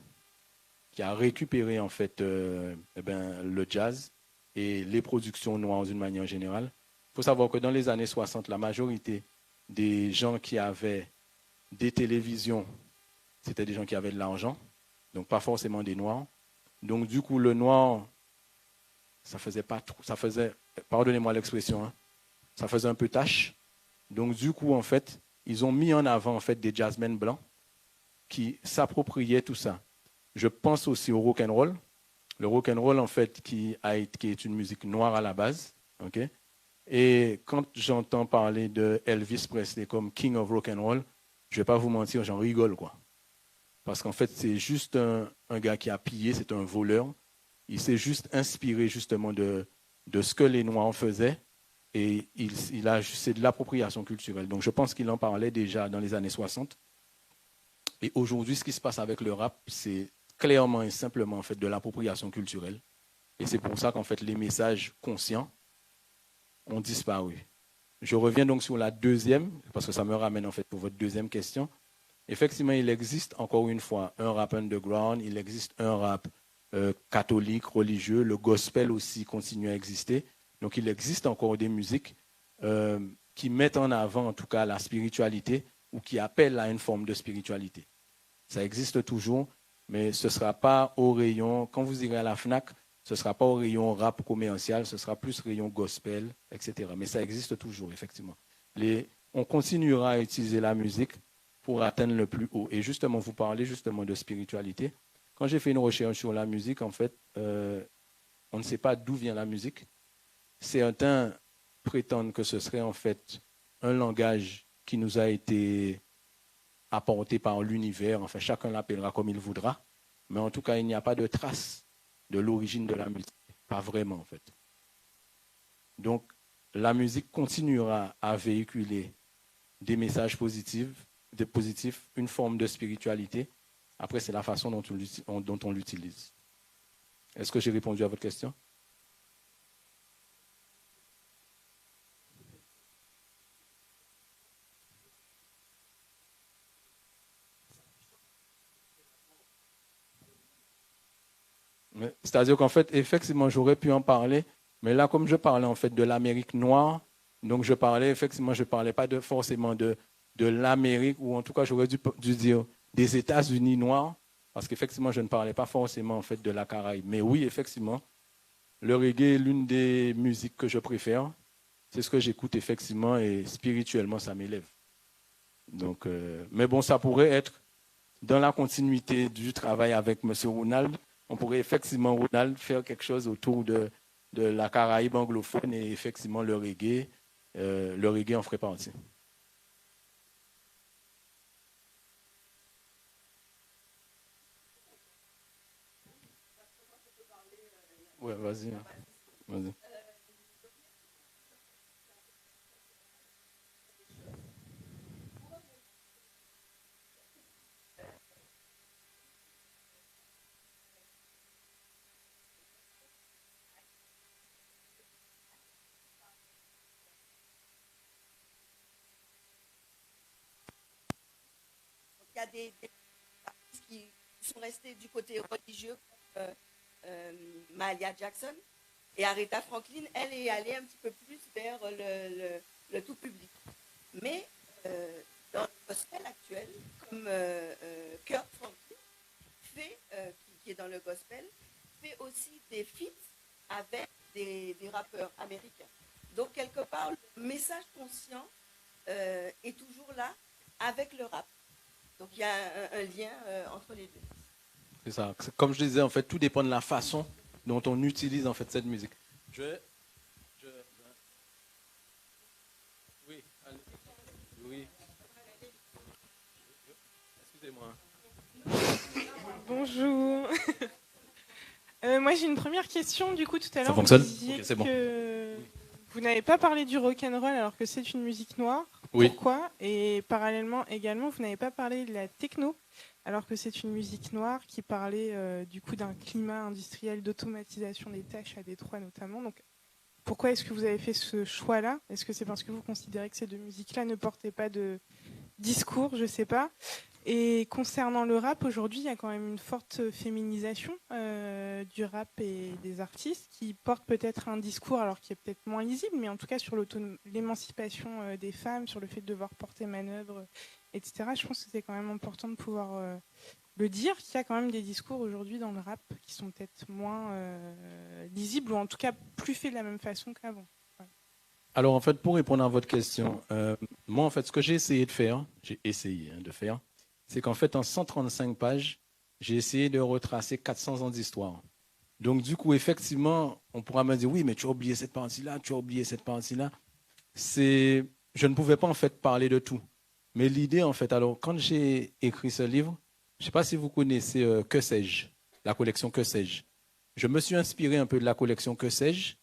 qui a récupéré en fait le jazz et les productions noires d'une manière générale. Il faut savoir que dans les années 60, la majorité des gens qui avaient des télévisions, c'était des gens qui avaient de l'argent, donc pas forcément des noirs. Donc du coup, le noir, ça faisait pas trop, ça faisait, pardonnez-moi l'expression, hein, ça faisait un peu tâche. Donc du coup, en fait, ils ont mis en avant en fait des jazzmen blancs qui s'appropriaient tout ça. Je pense aussi au rock and roll. Le rock and roll en fait qui est une musique noire à la base, ok. Et quand j'entends parler de Elvis Presley comme King of Rock and Roll, je vais pas vous mentir, j'en rigole quoi. Parce qu'en fait, c'est juste un gars qui a pillé, c'est un voleur. Il s'est juste inspiré justement de ce que les Noirs faisaient. Et c'est de l'appropriation culturelle. Donc je pense qu'il en parlait déjà dans les années 60. Et aujourd'hui, ce qui se passe avec le rap, c'est clairement et simplement en fait, de l'appropriation culturelle. Et c'est pour ça qu'en fait, les messages conscients ont disparu. Je reviens donc sur la deuxième, parce que ça me ramène en fait pour votre deuxième question. Effectivement, il existe encore une fois un rap underground, il existe un rap catholique, religieux, le gospel aussi continue à exister. Donc il existe encore des musiques qui mettent en avant en tout cas la spiritualité ou qui appellent à une forme de spiritualité. Ça existe toujours, mais ce ne sera pas au rayon, quand vous irez à la FNAC, ce ne sera pas au rayon rap commercial, ce sera plus rayon gospel, etc. Mais ça existe toujours, effectivement. On continuera à utiliser la musique pour atteindre le plus haut. Et justement, vous parlez justement de spiritualité. Quand j'ai fait une recherche sur la musique, en fait, on ne sait pas d'où vient la musique. Certains prétendent que ce serait en fait un langage qui nous a été apporté par l'univers. Enfin, chacun l'appellera comme il voudra. Mais en tout cas, il n'y a pas de trace de l'origine de la musique. Pas vraiment, en fait. Donc, la musique continuera à véhiculer des messages positifs, une forme de spiritualité. Après, c'est la façon dont on l'utilise. Est-ce que j'ai répondu à votre question? C'est-à-dire qu'en fait, effectivement, j'aurais pu en parler, mais là, comme je parlais en fait de l'Amérique noire, donc je parlais, effectivement, je ne parlais pas forcément de l'Amérique, ou en tout cas, j'aurais dû dire des États-Unis noirs, parce qu'effectivement, je ne parlais pas forcément en fait de la Caraïbe. Mais oui, effectivement, le reggae est l'une des musiques que je préfère. C'est ce que j'écoute effectivement, et spirituellement, ça m'élève. Donc, mais bon, ça pourrait être dans la continuité du travail avec M. Ronald. On pourrait effectivement, Ronald, faire quelque chose autour de la Caraïbe anglophone et effectivement le reggae en ferait partie. Ouais, vas-y. Vas-y. Il y a des artistes qui sont restés du côté religieux, comme Mahalia Jackson, et Aretha Franklin, elle est allée un petit peu plus vers le tout public. Mais dans le gospel actuel, comme Kurt Franklin, qui est dans le gospel, fait aussi des feats avec des rappeurs américains. Donc quelque part, le message conscient est toujours là avec le rap. Donc il y a un lien entre les deux. C'est ça. Comme je disais, en fait, tout dépend de la façon dont on utilise en fait cette musique. Oui, allez. Oui. Excusez-moi. Bonjour. Moi, j'ai une première question. Du coup, tout à l'heure, vous fonctionne ? Vous disiez Ok, c'est bon. que vous n'avez pas parlé du rock'n'roll alors que c'est une musique noire. Oui. Pourquoi ? Et parallèlement, également, vous n'avez pas parlé de la techno alors que c'est une musique noire qui parlait du coup d'un climat industriel d'automatisation des tâches à Détroit notamment. Donc, pourquoi est-ce que vous avez fait ce choix-là ? Est-ce que c'est parce que vous considérez que ces deux musiques-là ne portaient pas de discours ? Je ne sais pas. Et concernant le rap, aujourd'hui, il y a quand même une forte féminisation du rap et des artistes qui portent peut-être un discours, alors qui est peut-être moins lisible, mais en tout cas sur l'émancipation des femmes, sur le fait de devoir porter manœuvre, etc. Je pense que c'est quand même important de pouvoir le dire, qu'il y a quand même des discours aujourd'hui dans le rap qui sont peut-être moins lisibles, ou en tout cas plus faits de la même façon qu'avant. Voilà. Alors, en fait, pour répondre à votre question, moi, en fait, ce que j'ai essayé de faire, c'est qu'en fait, en 135 pages, j'ai essayé de retracer 400 ans d'histoire. Donc, du coup, effectivement, on pourra me dire, oui, mais tu as oublié cette partie-là, tu as oublié cette partie-là. Je ne pouvais pas, en fait, parler de tout. Mais l'idée, en fait, alors, quand j'ai écrit ce livre, je ne sais pas si vous connaissez Que sais-je, la collection Que sais-je. Je me suis inspiré un peu de la collection Que sais-je,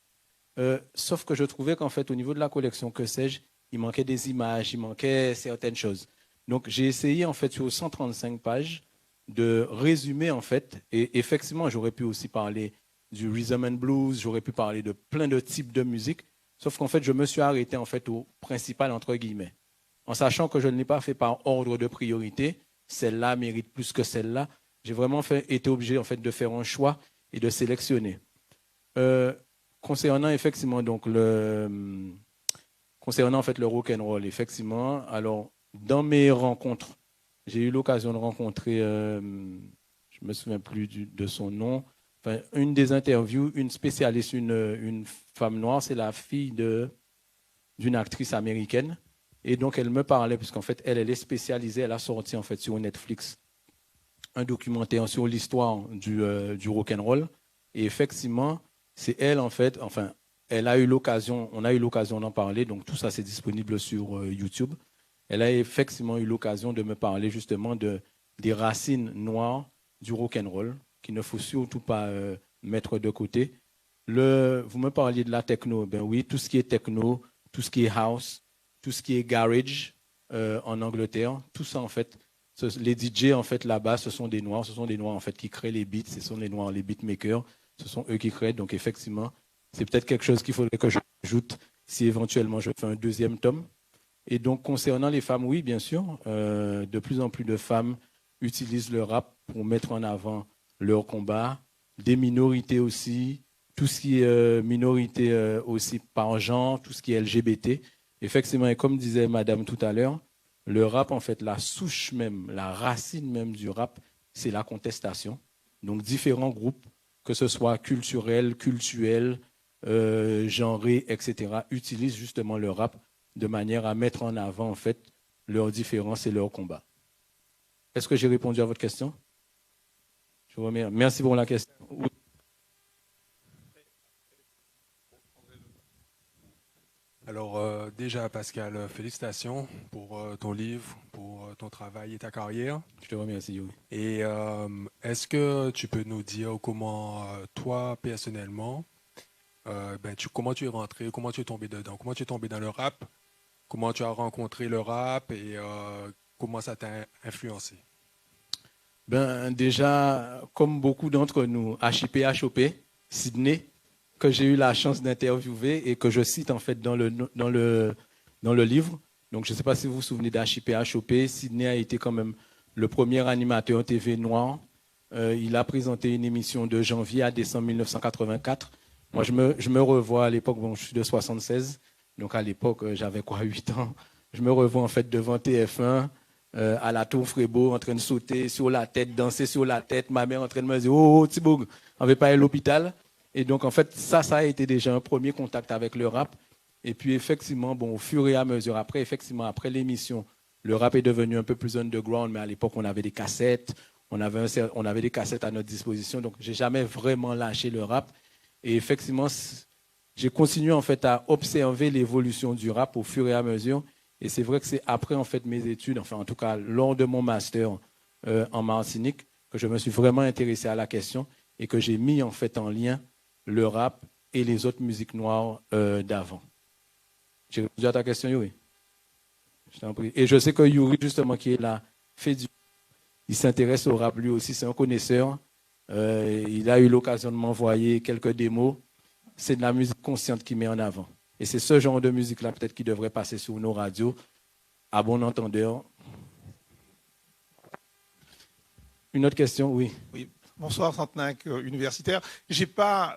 sauf que je trouvais qu'en fait, au niveau de la collection Que sais-je, il manquait des images, il manquait certaines choses. Donc, j'ai essayé, en fait, sur 135 pages, de résumer, en fait, et effectivement, j'aurais pu aussi parler du rhythm and blues, j'aurais pu parler de plein de types de musique, sauf qu'en fait, je me suis arrêté, en fait, au principal, entre guillemets, en sachant que je ne l'ai pas fait par ordre de priorité, celle-là mérite plus que celle-là. J'ai vraiment été obligé, en fait, de faire un choix et de sélectionner. Concernant, effectivement, donc, concernant, en fait, le rock'n'roll, effectivement, alors, dans mes rencontres, j'ai eu l'occasion de rencontrer, je ne me souviens plus de son nom, enfin, une des interviews, une spécialiste, une femme noire, c'est la fille d'une actrice américaine. Et donc, elle me parlait, puisqu'en fait, elle est spécialisée, elle a sorti en fait sur Netflix un documentaire sur l'histoire du rock'n'roll. Et effectivement, c'est elle, en fait, enfin, on a eu l'occasion d'en parler, donc tout ça, c'est disponible sur YouTube. Elle a effectivement eu l'occasion de me parler justement des racines noires du rock'n'roll, qu'il ne faut surtout pas mettre de côté. Vous me parliez de la techno, ben oui, tout ce qui est techno, tout ce qui est house, tout ce qui est garage en Angleterre, tout ça en fait, les DJ en fait là-bas, ce sont des noirs en fait qui créent les beats, ce sont les noirs, les beatmakers, ce sont eux qui créent. Donc effectivement, c'est peut-être quelque chose qu'il faudrait que j'ajoute si éventuellement je fais un deuxième tome. Et donc, concernant les femmes, oui, bien sûr, de plus en plus de femmes utilisent le rap pour mettre en avant leur combat. Des minorités aussi, tout ce qui est minorité aussi par genre, tout ce qui est LGBT. Effectivement, et comme disait madame tout à l'heure, le rap, en fait, la souche même, la racine même du rap, c'est la contestation. Donc, différents groupes, que ce soit culturels, genrés, etc., utilisent justement le rap de manière à mettre en avant, en fait, leurs différences et leurs combats. Est-ce que j'ai répondu à votre question? Je vous remercie. Merci pour la question. Alors, déjà, Pascal, félicitations pour ton livre, pour ton travail et ta carrière. Je te remercie, oui. Et est-ce que tu peux nous dire comment, toi, personnellement, comment tu es rentré, comment tu es tombé dedans, comment tu es tombé dans le rap? Comment tu as rencontré le rap et comment ça t'a influencé? Ben, déjà, comme beaucoup d'entre nous, HIP, Sydney, que j'ai eu la chance d'interviewer et que je cite en fait dans le livre. Donc, je ne sais pas si vous vous souvenez d'HIP, Sydney a été quand même le premier animateur TV noir. Il a présenté une émission de janvier à décembre 1984. Moi, je me revois à l'époque, bon, je suis de 76. Donc à l'époque, j'avais 8 ans. Je me revois en fait devant TF1, à la Tour Frébeau, en train de sauter sur la tête, danser sur la tête. Ma mère en train de me dire, oh, Thibaug, on ne va pas aller à l'hôpital. Et donc en fait, ça a été déjà un premier contact avec le rap. Et puis effectivement, bon, au fur et à mesure, après l'émission, le rap est devenu un peu plus underground, mais à l'époque, on avait des cassettes, on avait des cassettes à notre disposition. Donc j'ai jamais vraiment lâché le rap. Et effectivement, j'ai continué en fait à observer l'évolution du rap au fur et à mesure. Et c'est vrai que c'est après en fait mes études, enfin en tout cas lors de mon master en Martinique, que je me suis vraiment intéressé à la question et que j'ai mis en fait en lien le rap et les autres musiques noires d'avant. J'ai répondu à ta question, Yuri? Je t'en prie. Et je sais que Yuri, justement, qui est là, il s'intéresse au rap lui aussi, c'est un connaisseur. Il a eu l'occasion de m'envoyer quelques démos. C'est de la musique consciente qu'il met en avant. Et c'est ce genre de musique-là peut-être qui devrait passer sur nos radios. À bon entendeur. Une autre question, oui. Oui. Bonsoir, Santenac, universitaire. Je n'ai pas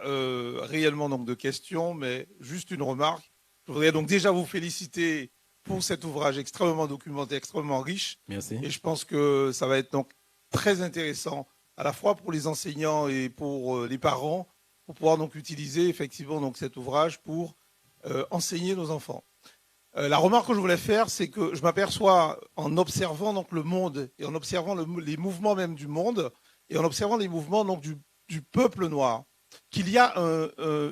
réellement donc, de questions, mais juste une remarque. Je voudrais donc déjà vous féliciter pour cet ouvrage extrêmement documenté, extrêmement riche. Merci. Et je pense que ça va être donc très intéressant, à la fois pour les enseignants et pour les parents, pour pouvoir donc utiliser effectivement donc, cet ouvrage pour enseigner nos enfants. La remarque que je voulais faire, c'est que je m'aperçois en observant donc, le monde et en observant les mouvements même du monde et en observant les mouvements donc, du peuple noir, qu'il y a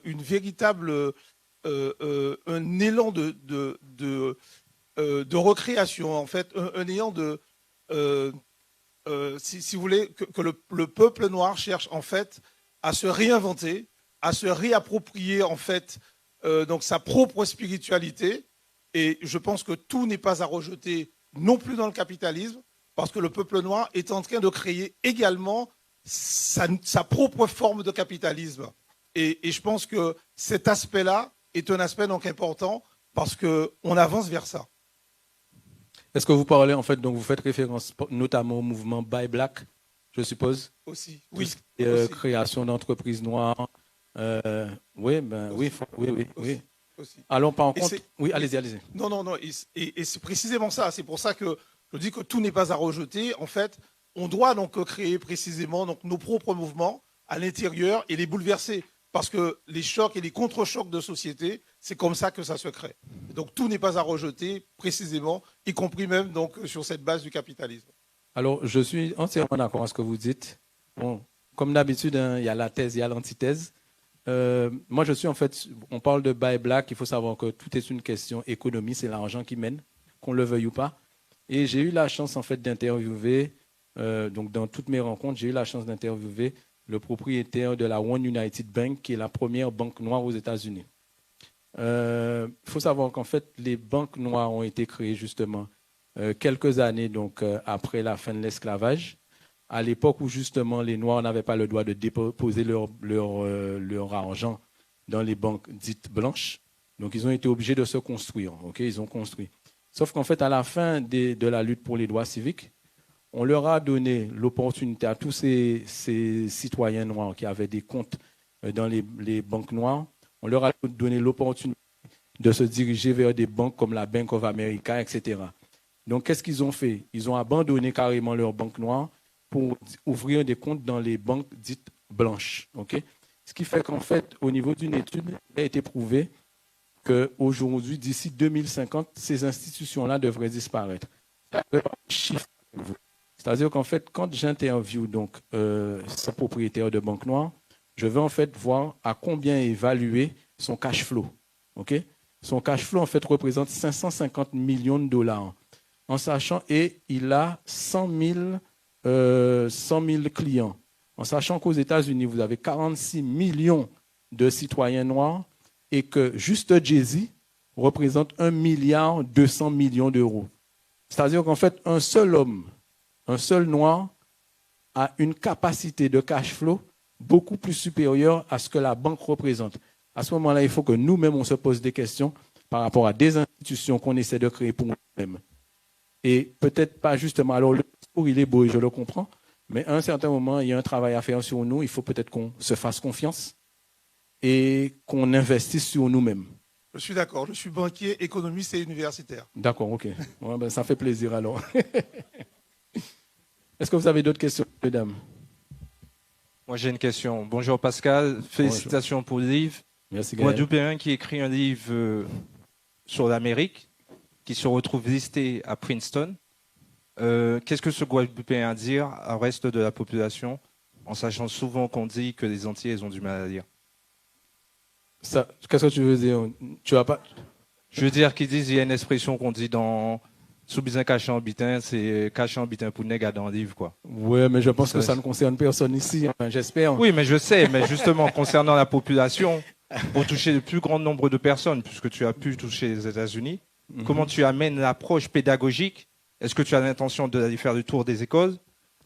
une véritable un élan de recréation, en fait, un élan de si vous voulez que le peuple noir cherche en fait à se réinventer, à se réapproprier en fait donc sa propre spiritualité. Et je pense que tout n'est pas à rejeter non plus dans le capitalisme, parce que le peuple noir est en train de créer également sa propre forme de capitalisme. Et je pense que cet aspect-là est un aspect donc important, parce qu'on avance vers ça. Est-ce que vous parlez, en fait, donc vous faites référence notamment au mouvement Buy Black, je suppose? Aussi, tout oui. Ce qui est, aussi. Création d'entreprises noires. Oui, ben, oui, oui. Aussi. Allons pas en compte. Oui, allez-y. Non. Et c'est précisément ça. C'est pour ça que je dis que tout n'est pas à rejeter. En fait, on doit donc créer précisément donc, nos propres mouvements à l'intérieur et les bouleverser. Parce que les chocs et les contre-chocs de société, c'est comme ça que ça se crée. Donc tout n'est pas à rejeter précisément, y compris même donc, sur cette base du capitalisme. Alors, je suis entièrement d'accord avec ce que vous dites. Bon, comme d'habitude, hein, il y a la thèse, il y a l'antithèse. Moi, je suis en fait, on parle de Buy Black, il faut savoir que tout est une question économie, c'est l'argent qui mène, qu'on le veuille ou pas. Et j'ai eu la chance en fait d'interviewer, donc dans toutes mes rencontres, j'ai eu la chance d'interviewer le propriétaire de la One United Bank, qui est la première banque noire aux États-Unis. Il faut savoir qu'en fait, les banques noires ont été créées justement quelques années donc, après la fin de l'esclavage, à l'époque où justement les Noirs n'avaient pas le droit de déposer leur argent dans les banques dites blanches. Donc ils ont été obligés de se construire. Okay, ils ont construit. Sauf qu'en fait, à la fin de la lutte pour les droits civiques, on leur a donné l'opportunité à tous ces citoyens noirs qui avaient des comptes dans les banques noires, on leur a donné l'opportunité de se diriger vers des banques comme la Bank of America, etc. Donc, qu'est-ce qu'ils ont fait? Ils ont abandonné carrément leurs banques noires pour ouvrir des comptes dans les banques dites blanches. Okay? Ce qui fait qu'en fait, au niveau d'une étude, il a été prouvé qu'aujourd'hui, d'ici 2050, ces institutions-là devraient disparaître. C'est-à-dire qu'en fait, quand j'interviewe donc ce propriétaire de banque noire, je veux en fait voir à combien évaluer son cash flow. Okay? Son cash flow en fait représente 550 millions de dollars, en sachant et il a 100 000 clients, en sachant qu'aux États-Unis vous avez 46 millions de citoyens noirs et que juste Jay-Z représente 1,2 milliard d'euros. C'est-à-dire qu'en fait un seul homme, un seul noir a une capacité de cash flow beaucoup plus supérieure à ce que la banque représente. À ce moment-là, il faut que nous-mêmes, on se pose des questions par rapport à des institutions qu'on essaie de créer pour nous-mêmes. Et peut-être pas justement, alors le discours, il est beau et je le comprends, mais à un certain moment, il y a un travail à faire sur nous. Il faut peut-être qu'on se fasse confiance et qu'on investisse sur nous-mêmes. Je suis d'accord. Je suis banquier, économiste et universitaire. D'accord, ok. Ouais, ben, ça fait plaisir alors. Est-ce que vous avez d'autres questions, mesdames? Moi, j'ai une question. Bonjour Pascal, félicitations pour le livre. Merci, Guadeloupéen qui écrit un livre sur l'Amérique, qui se retrouve listé à Princeton. Qu'est-ce que ce Guadeloupéen a à dire au reste de la population, en sachant souvent qu'on dit que les Antillais ont du mal à lire? Qu'est-ce que tu veux dire? Tu vas pas... Je veux dire qu'ils disent, il y a une expression qu'on dit dans... Sous bizin caché en bitin, c'est caché en bitin pour nègre dans le livre, quoi. Oui, mais je pense que ça ne concerne personne ici, enfin, j'espère. Oui, mais je sais, mais justement, concernant la population, pour toucher le plus grand nombre de personnes, puisque tu as pu toucher les États-Unis, comment tu amènes l'approche pédagogique? Est-ce que tu as l'intention d'aller faire le tour des écoles?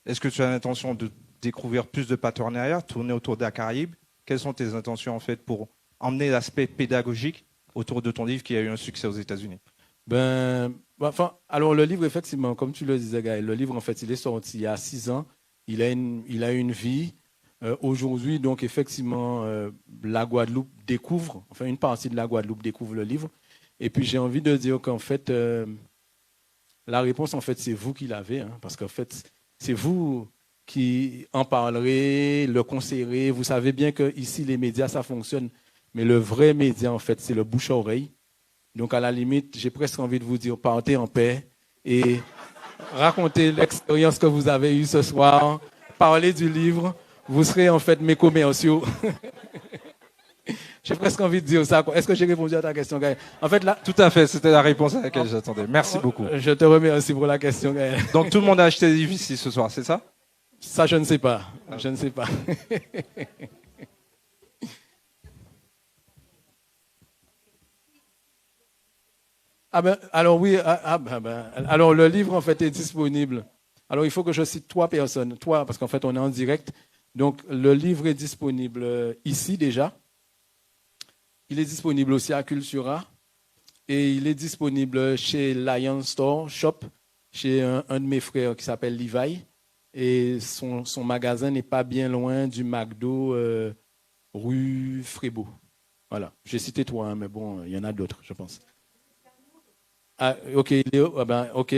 Est-ce que tu as l'intention de découvrir plus de partenariats, tourner autour de la Caraïbe? Quelles sont tes intentions, en fait, pour emmener l'aspect pédagogique autour de ton livre qui a eu un succès aux États-Unis? Enfin, alors le livre, effectivement, comme tu le disais, Gaël, le livre, en fait, il est sorti il y a 6 ans. il a une vie. Aujourd'hui, donc effectivement, la Guadeloupe découvre, enfin une partie de la Guadeloupe découvre le livre. Et puis j'ai envie de dire qu'en fait, la réponse, en fait, c'est vous qui l'avez, hein, parce qu'en fait, c'est vous qui en parlerez, le conseillerez. Vous savez bien que ici les médias, ça fonctionne, mais le vrai média, en fait, c'est le bouche à oreille. Donc à la limite, j'ai presque envie de vous dire, partez en paix et racontez l'expérience que vous avez eue ce soir, parlez du livre. Vous serez en fait mes commerciaux. J'ai presque envie de dire ça. Est-ce que j'ai répondu à ta question, Gaël? En fait, là, tout à fait, c'était la réponse à laquelle j'attendais. Merci beaucoup. Je te remercie pour la question, Gaël. Donc tout le monde a acheté des livres ici ce soir, c'est ça? Ça, je ne sais pas. Je ne sais pas. Alors oui, alors le livre en fait est disponible. Alors il faut que je cite 3 personnes, 3 parce qu'en fait on est en direct. Donc le livre est disponible ici déjà. Il est disponible aussi à Cultura et il est disponible chez Lion Store Shop, chez un de mes frères qui s'appelle Levi. Et son magasin n'est pas bien loin du McDo rue Frébeau. Voilà, j'ai cité 3, hein, mais bon, il y en a d'autres, je pense. Ah, ok,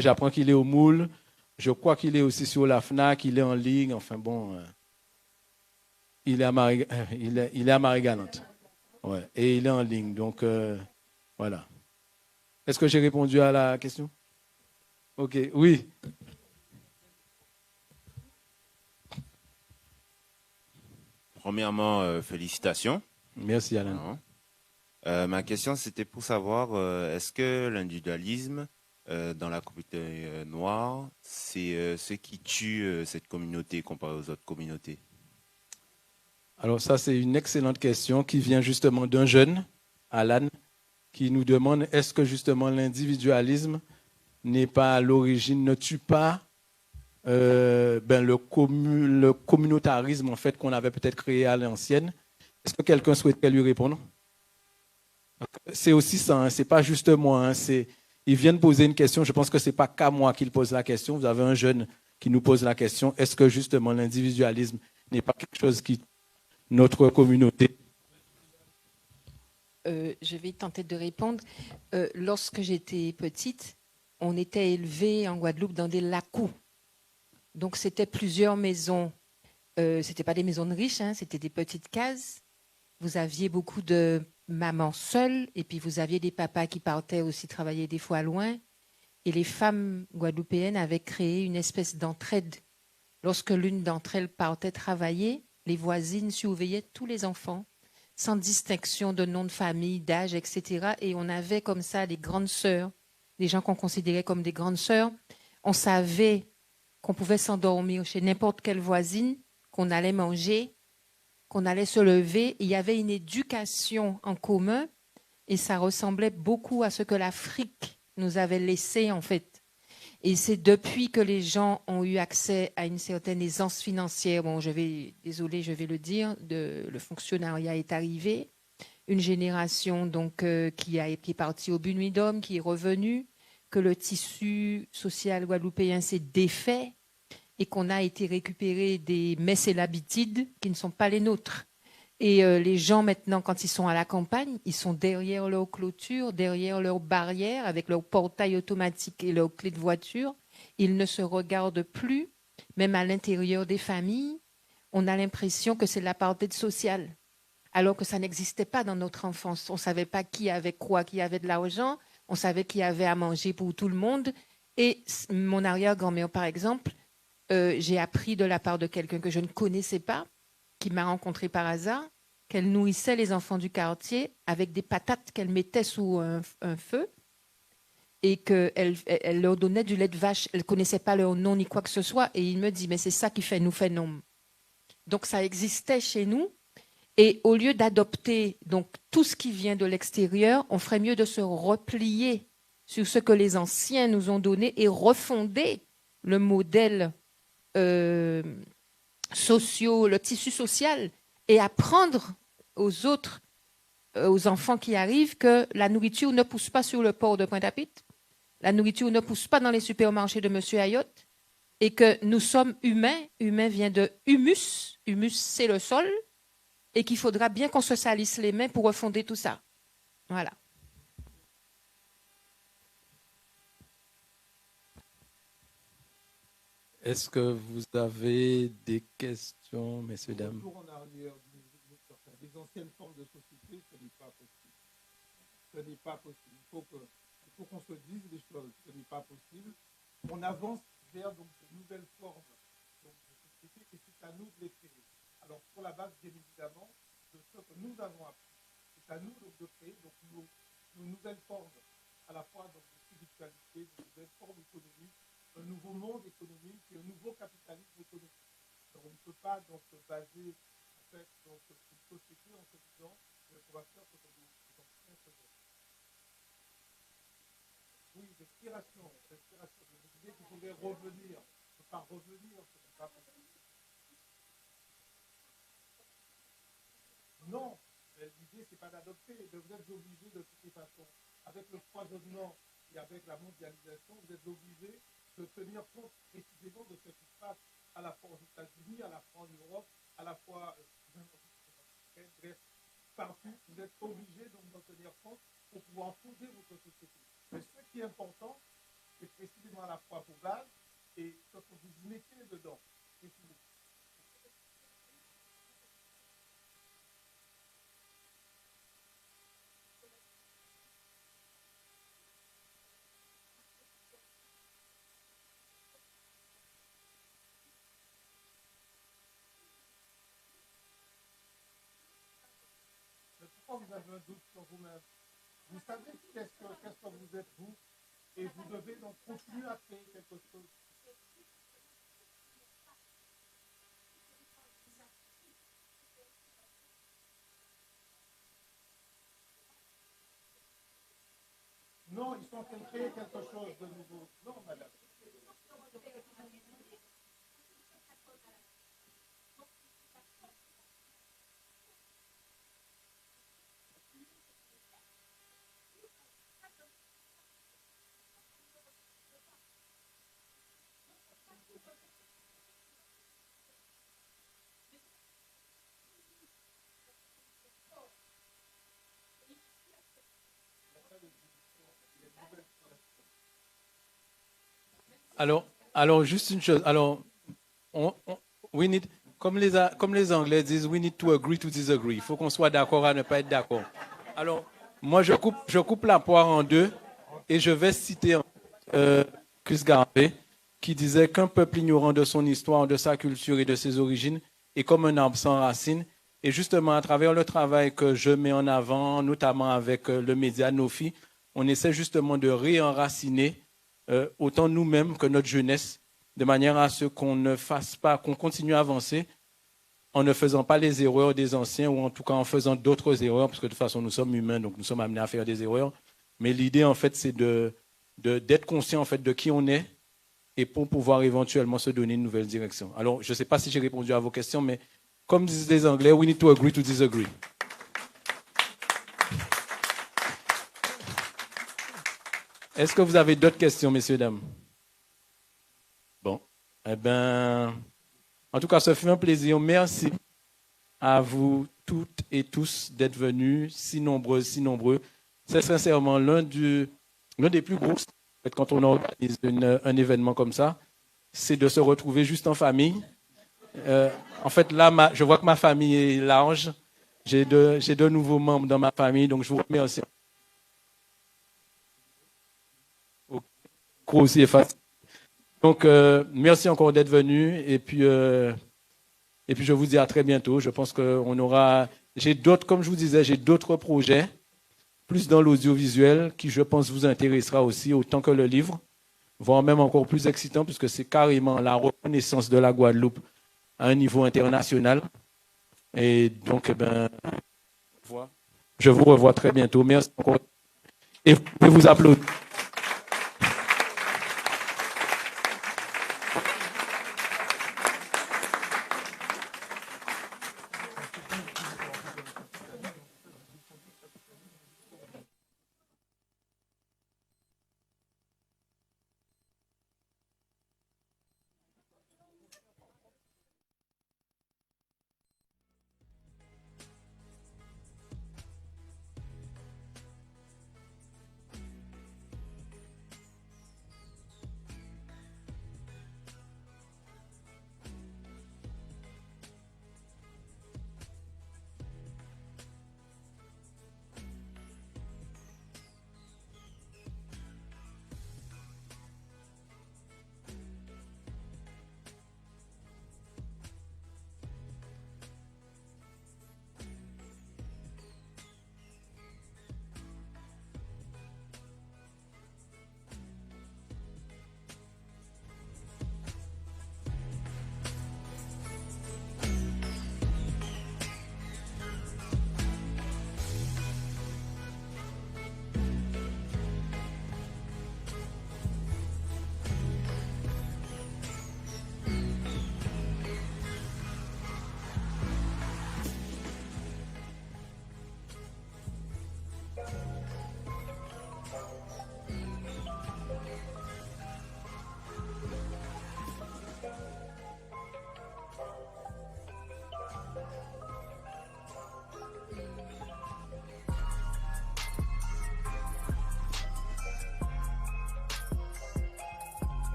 j'apprends qu'il est au Moule. Je crois qu'il est aussi sur la FNAC, il est en ligne. Enfin bon, il est à Marie-Galante. Ouais, et il est en ligne. Donc, voilà. Est-ce que j'ai répondu à la question? Ok, oui. Premièrement, félicitations. Merci, Alain. Ma question, c'était pour savoir, est-ce que l'individualisme dans la communauté noire, c'est ce qui tue cette communauté comparé aux autres communautés? Alors ça, c'est une excellente question qui vient justement d'un jeune, Alan, qui nous demande est-ce que justement l'individualisme n'est pas à l'origine, ne tue pas le communautarisme en fait qu'on avait peut-être créé à l'ancienne. Est-ce que quelqu'un souhaiterait lui répondre? C'est aussi ça, hein, c'est pas juste moi. Hein, il vient de poser une question, je pense que c'est pas qu'à moi qu'il pose la question. Vous avez un jeune qui nous pose la question, est-ce que justement l'individualisme n'est pas quelque chose qui notre communauté? Je vais tenter de répondre. Lorsque j'étais petite, on était élevés en Guadeloupe dans des lacous. Donc c'était plusieurs maisons. C'était pas des maisons de riches, hein, c'était des petites cases. Vous aviez beaucoup de mamans seules et puis vous aviez des papas qui partaient aussi travailler des fois loin. Et les femmes guadeloupéennes avaient créé une espèce d'entraide. Lorsque l'une d'entre elles partait travailler, les voisines surveillaient tous les enfants, sans distinction de nom de famille, d'âge, etc. Et on avait comme ça des grandes sœurs, des gens qu'on considérait comme des grandes sœurs. On savait qu'on pouvait s'endormir chez n'importe quelle voisine, qu'on allait manger, qu'on allait se lever. Il y avait une éducation en commun et ça ressemblait beaucoup à ce que l'Afrique nous avait laissé en fait. Et c'est depuis que les gens ont eu accès à une certaine aisance financière, bon, je vais le dire, le fonctionnariat est arrivé, une génération donc qui est partie au but nuit d'homme, qui est revenue, que le tissu social guadeloupéen s'est défait et qu'on a été récupérer des messes et l'habitude qui ne sont pas les nôtres. Et les gens maintenant, quand ils sont à la campagne, ils sont derrière leur clôture, derrière leurs barrières, avec leur portail automatique et leur clé de voiture. Ils ne se regardent plus, même à l'intérieur des familles. On a l'impression que c'est l'apartheid social, alors que ça n'existait pas dans notre enfance. On ne savait pas qui avait quoi, qui avait de l'argent. On savait qu'il y avait à manger pour tout le monde. Et mon arrière-grand-mère, par exemple, j'ai appris de la part de quelqu'un que je ne connaissais pas, qui m'a rencontré par hasard, qu'elle nourrissait les enfants du quartier avec des patates qu'elle mettait sous un feu et qu'elle leur donnait du lait de vache. Elle ne connaissait pas leur nom ni quoi que ce soit. Et il me dit, mais c'est ça qui nous fait nom. Donc ça existait chez nous. Et au lieu d'adopter donc tout ce qui vient de l'extérieur, on ferait mieux de se replier sur ce que les anciens nous ont donné et refonder le modèle le tissu social et apprendre aux autres, aux enfants qui arrivent, que la nourriture ne pousse pas sur le port de Pointe-à-Pitre, la nourriture ne pousse pas dans les supermarchés de Monsieur Ayotte, et que nous sommes humains. Humain vient de humus. Humus, c'est le sol. Et qu'il faudra bien qu'on se salisse les mains pour refonder tout ça. Voilà. Est-ce que vous avez des questions, messieurs, dames? Retour en arrière des anciennes formes de société, ce n'est pas possible. Ce n'est pas possible. Il faut qu'on se dise les choses. Ce n'est pas possible. On avance vers donc, de nouvelles formes donc, de société et c'est à nous de les créer. Alors, pour la base, bien évidemment, de ce que nous avons appris, c'est à nous donc, de créer donc, nos nouvelles formes, à la fois donc, de spiritualité, de nouvelles formes économiques, un nouveau monde économique et un nouveau capitalisme économique. Alors, on ne peut pas donc baser en fait, donc, une société en se disant qu'on va faire ce que les anciens faisaient. Oui, respiration. Je disais qu'il faudrait revenir. On ne peut pas revenir, ce n'est pas possible. Non, l'idée, ce n'est pas d'adopter. Vous êtes obligés de toutes les façons. Avec le foisonnement et avec la mondialisation, vous êtes obligés de tenir compte précisément de ce qui se passe à la fois aux États-Unis, à la fois en Europe, à la fois bref, partout. Vous êtes obligés donc d'en tenir compte pour pouvoir fonder votre société. Mais ce qui est important, c'est précisément à la fois vos bases et ce que vous mettez dedans. Précisément. Pourquoi vous avez un doute sur vous-même? Vous savez qu'est-ce que vous êtes vous, et vous devez donc continuer à créer quelque chose. Non, ils sont en train de créer quelque chose de nouveau. Non, madame. Alors, juste une chose. Alors, comme les Anglais disent, we need to agree to disagree. Il faut qu'on soit d'accord à ne pas être d'accord. Alors, moi, je coupe la poire en deux et je vais citer Chris Garvey qui disait qu'un peuple ignorant de son histoire, de sa culture et de ses origines est comme un arbre sans racines. Et justement, à travers le travail que je mets en avant, notamment avec le média Nofi, on essaie justement de réenraciner autant nous-mêmes que notre jeunesse, de manière à ce qu'on ne fasse pas, qu'on continue à avancer en ne faisant pas les erreurs des anciens ou en tout cas en faisant d'autres erreurs, parce que de toute façon nous sommes humains, donc nous sommes amenés à faire des erreurs. Mais l'idée en fait c'est d'être conscient en fait de qui on est et pour pouvoir éventuellement se donner une nouvelle direction. Alors je ne sais pas si j'ai répondu à vos questions, mais comme disent les Anglais, we need to agree to disagree. Est-ce que vous avez d'autres questions, messieurs, dames? Bon. Eh bien, en tout cas, ce fut un plaisir. Merci à vous toutes et tous d'être venus, si nombreux, si nombreux. C'est sincèrement l'un des plus gros, quand on organise un événement comme ça, c'est de se retrouver juste en famille. En fait, là, je vois que ma famille est large. J'ai deux nouveaux membres dans ma famille, donc je vous remercie. Aussi est facile. Donc, merci encore d'être venu. Et puis, je vous dis à très bientôt. Je pense qu'on aura... Comme je vous disais, j'ai d'autres projets, plus dans l'audiovisuel, qui, je pense, vous intéressera aussi, autant que le livre, voire même encore plus excitant, puisque c'est carrément la reconnaissance de la Guadeloupe à un niveau international. Et donc, je vous revois très bientôt. Merci encore. Et vous pouvez vous applaudir.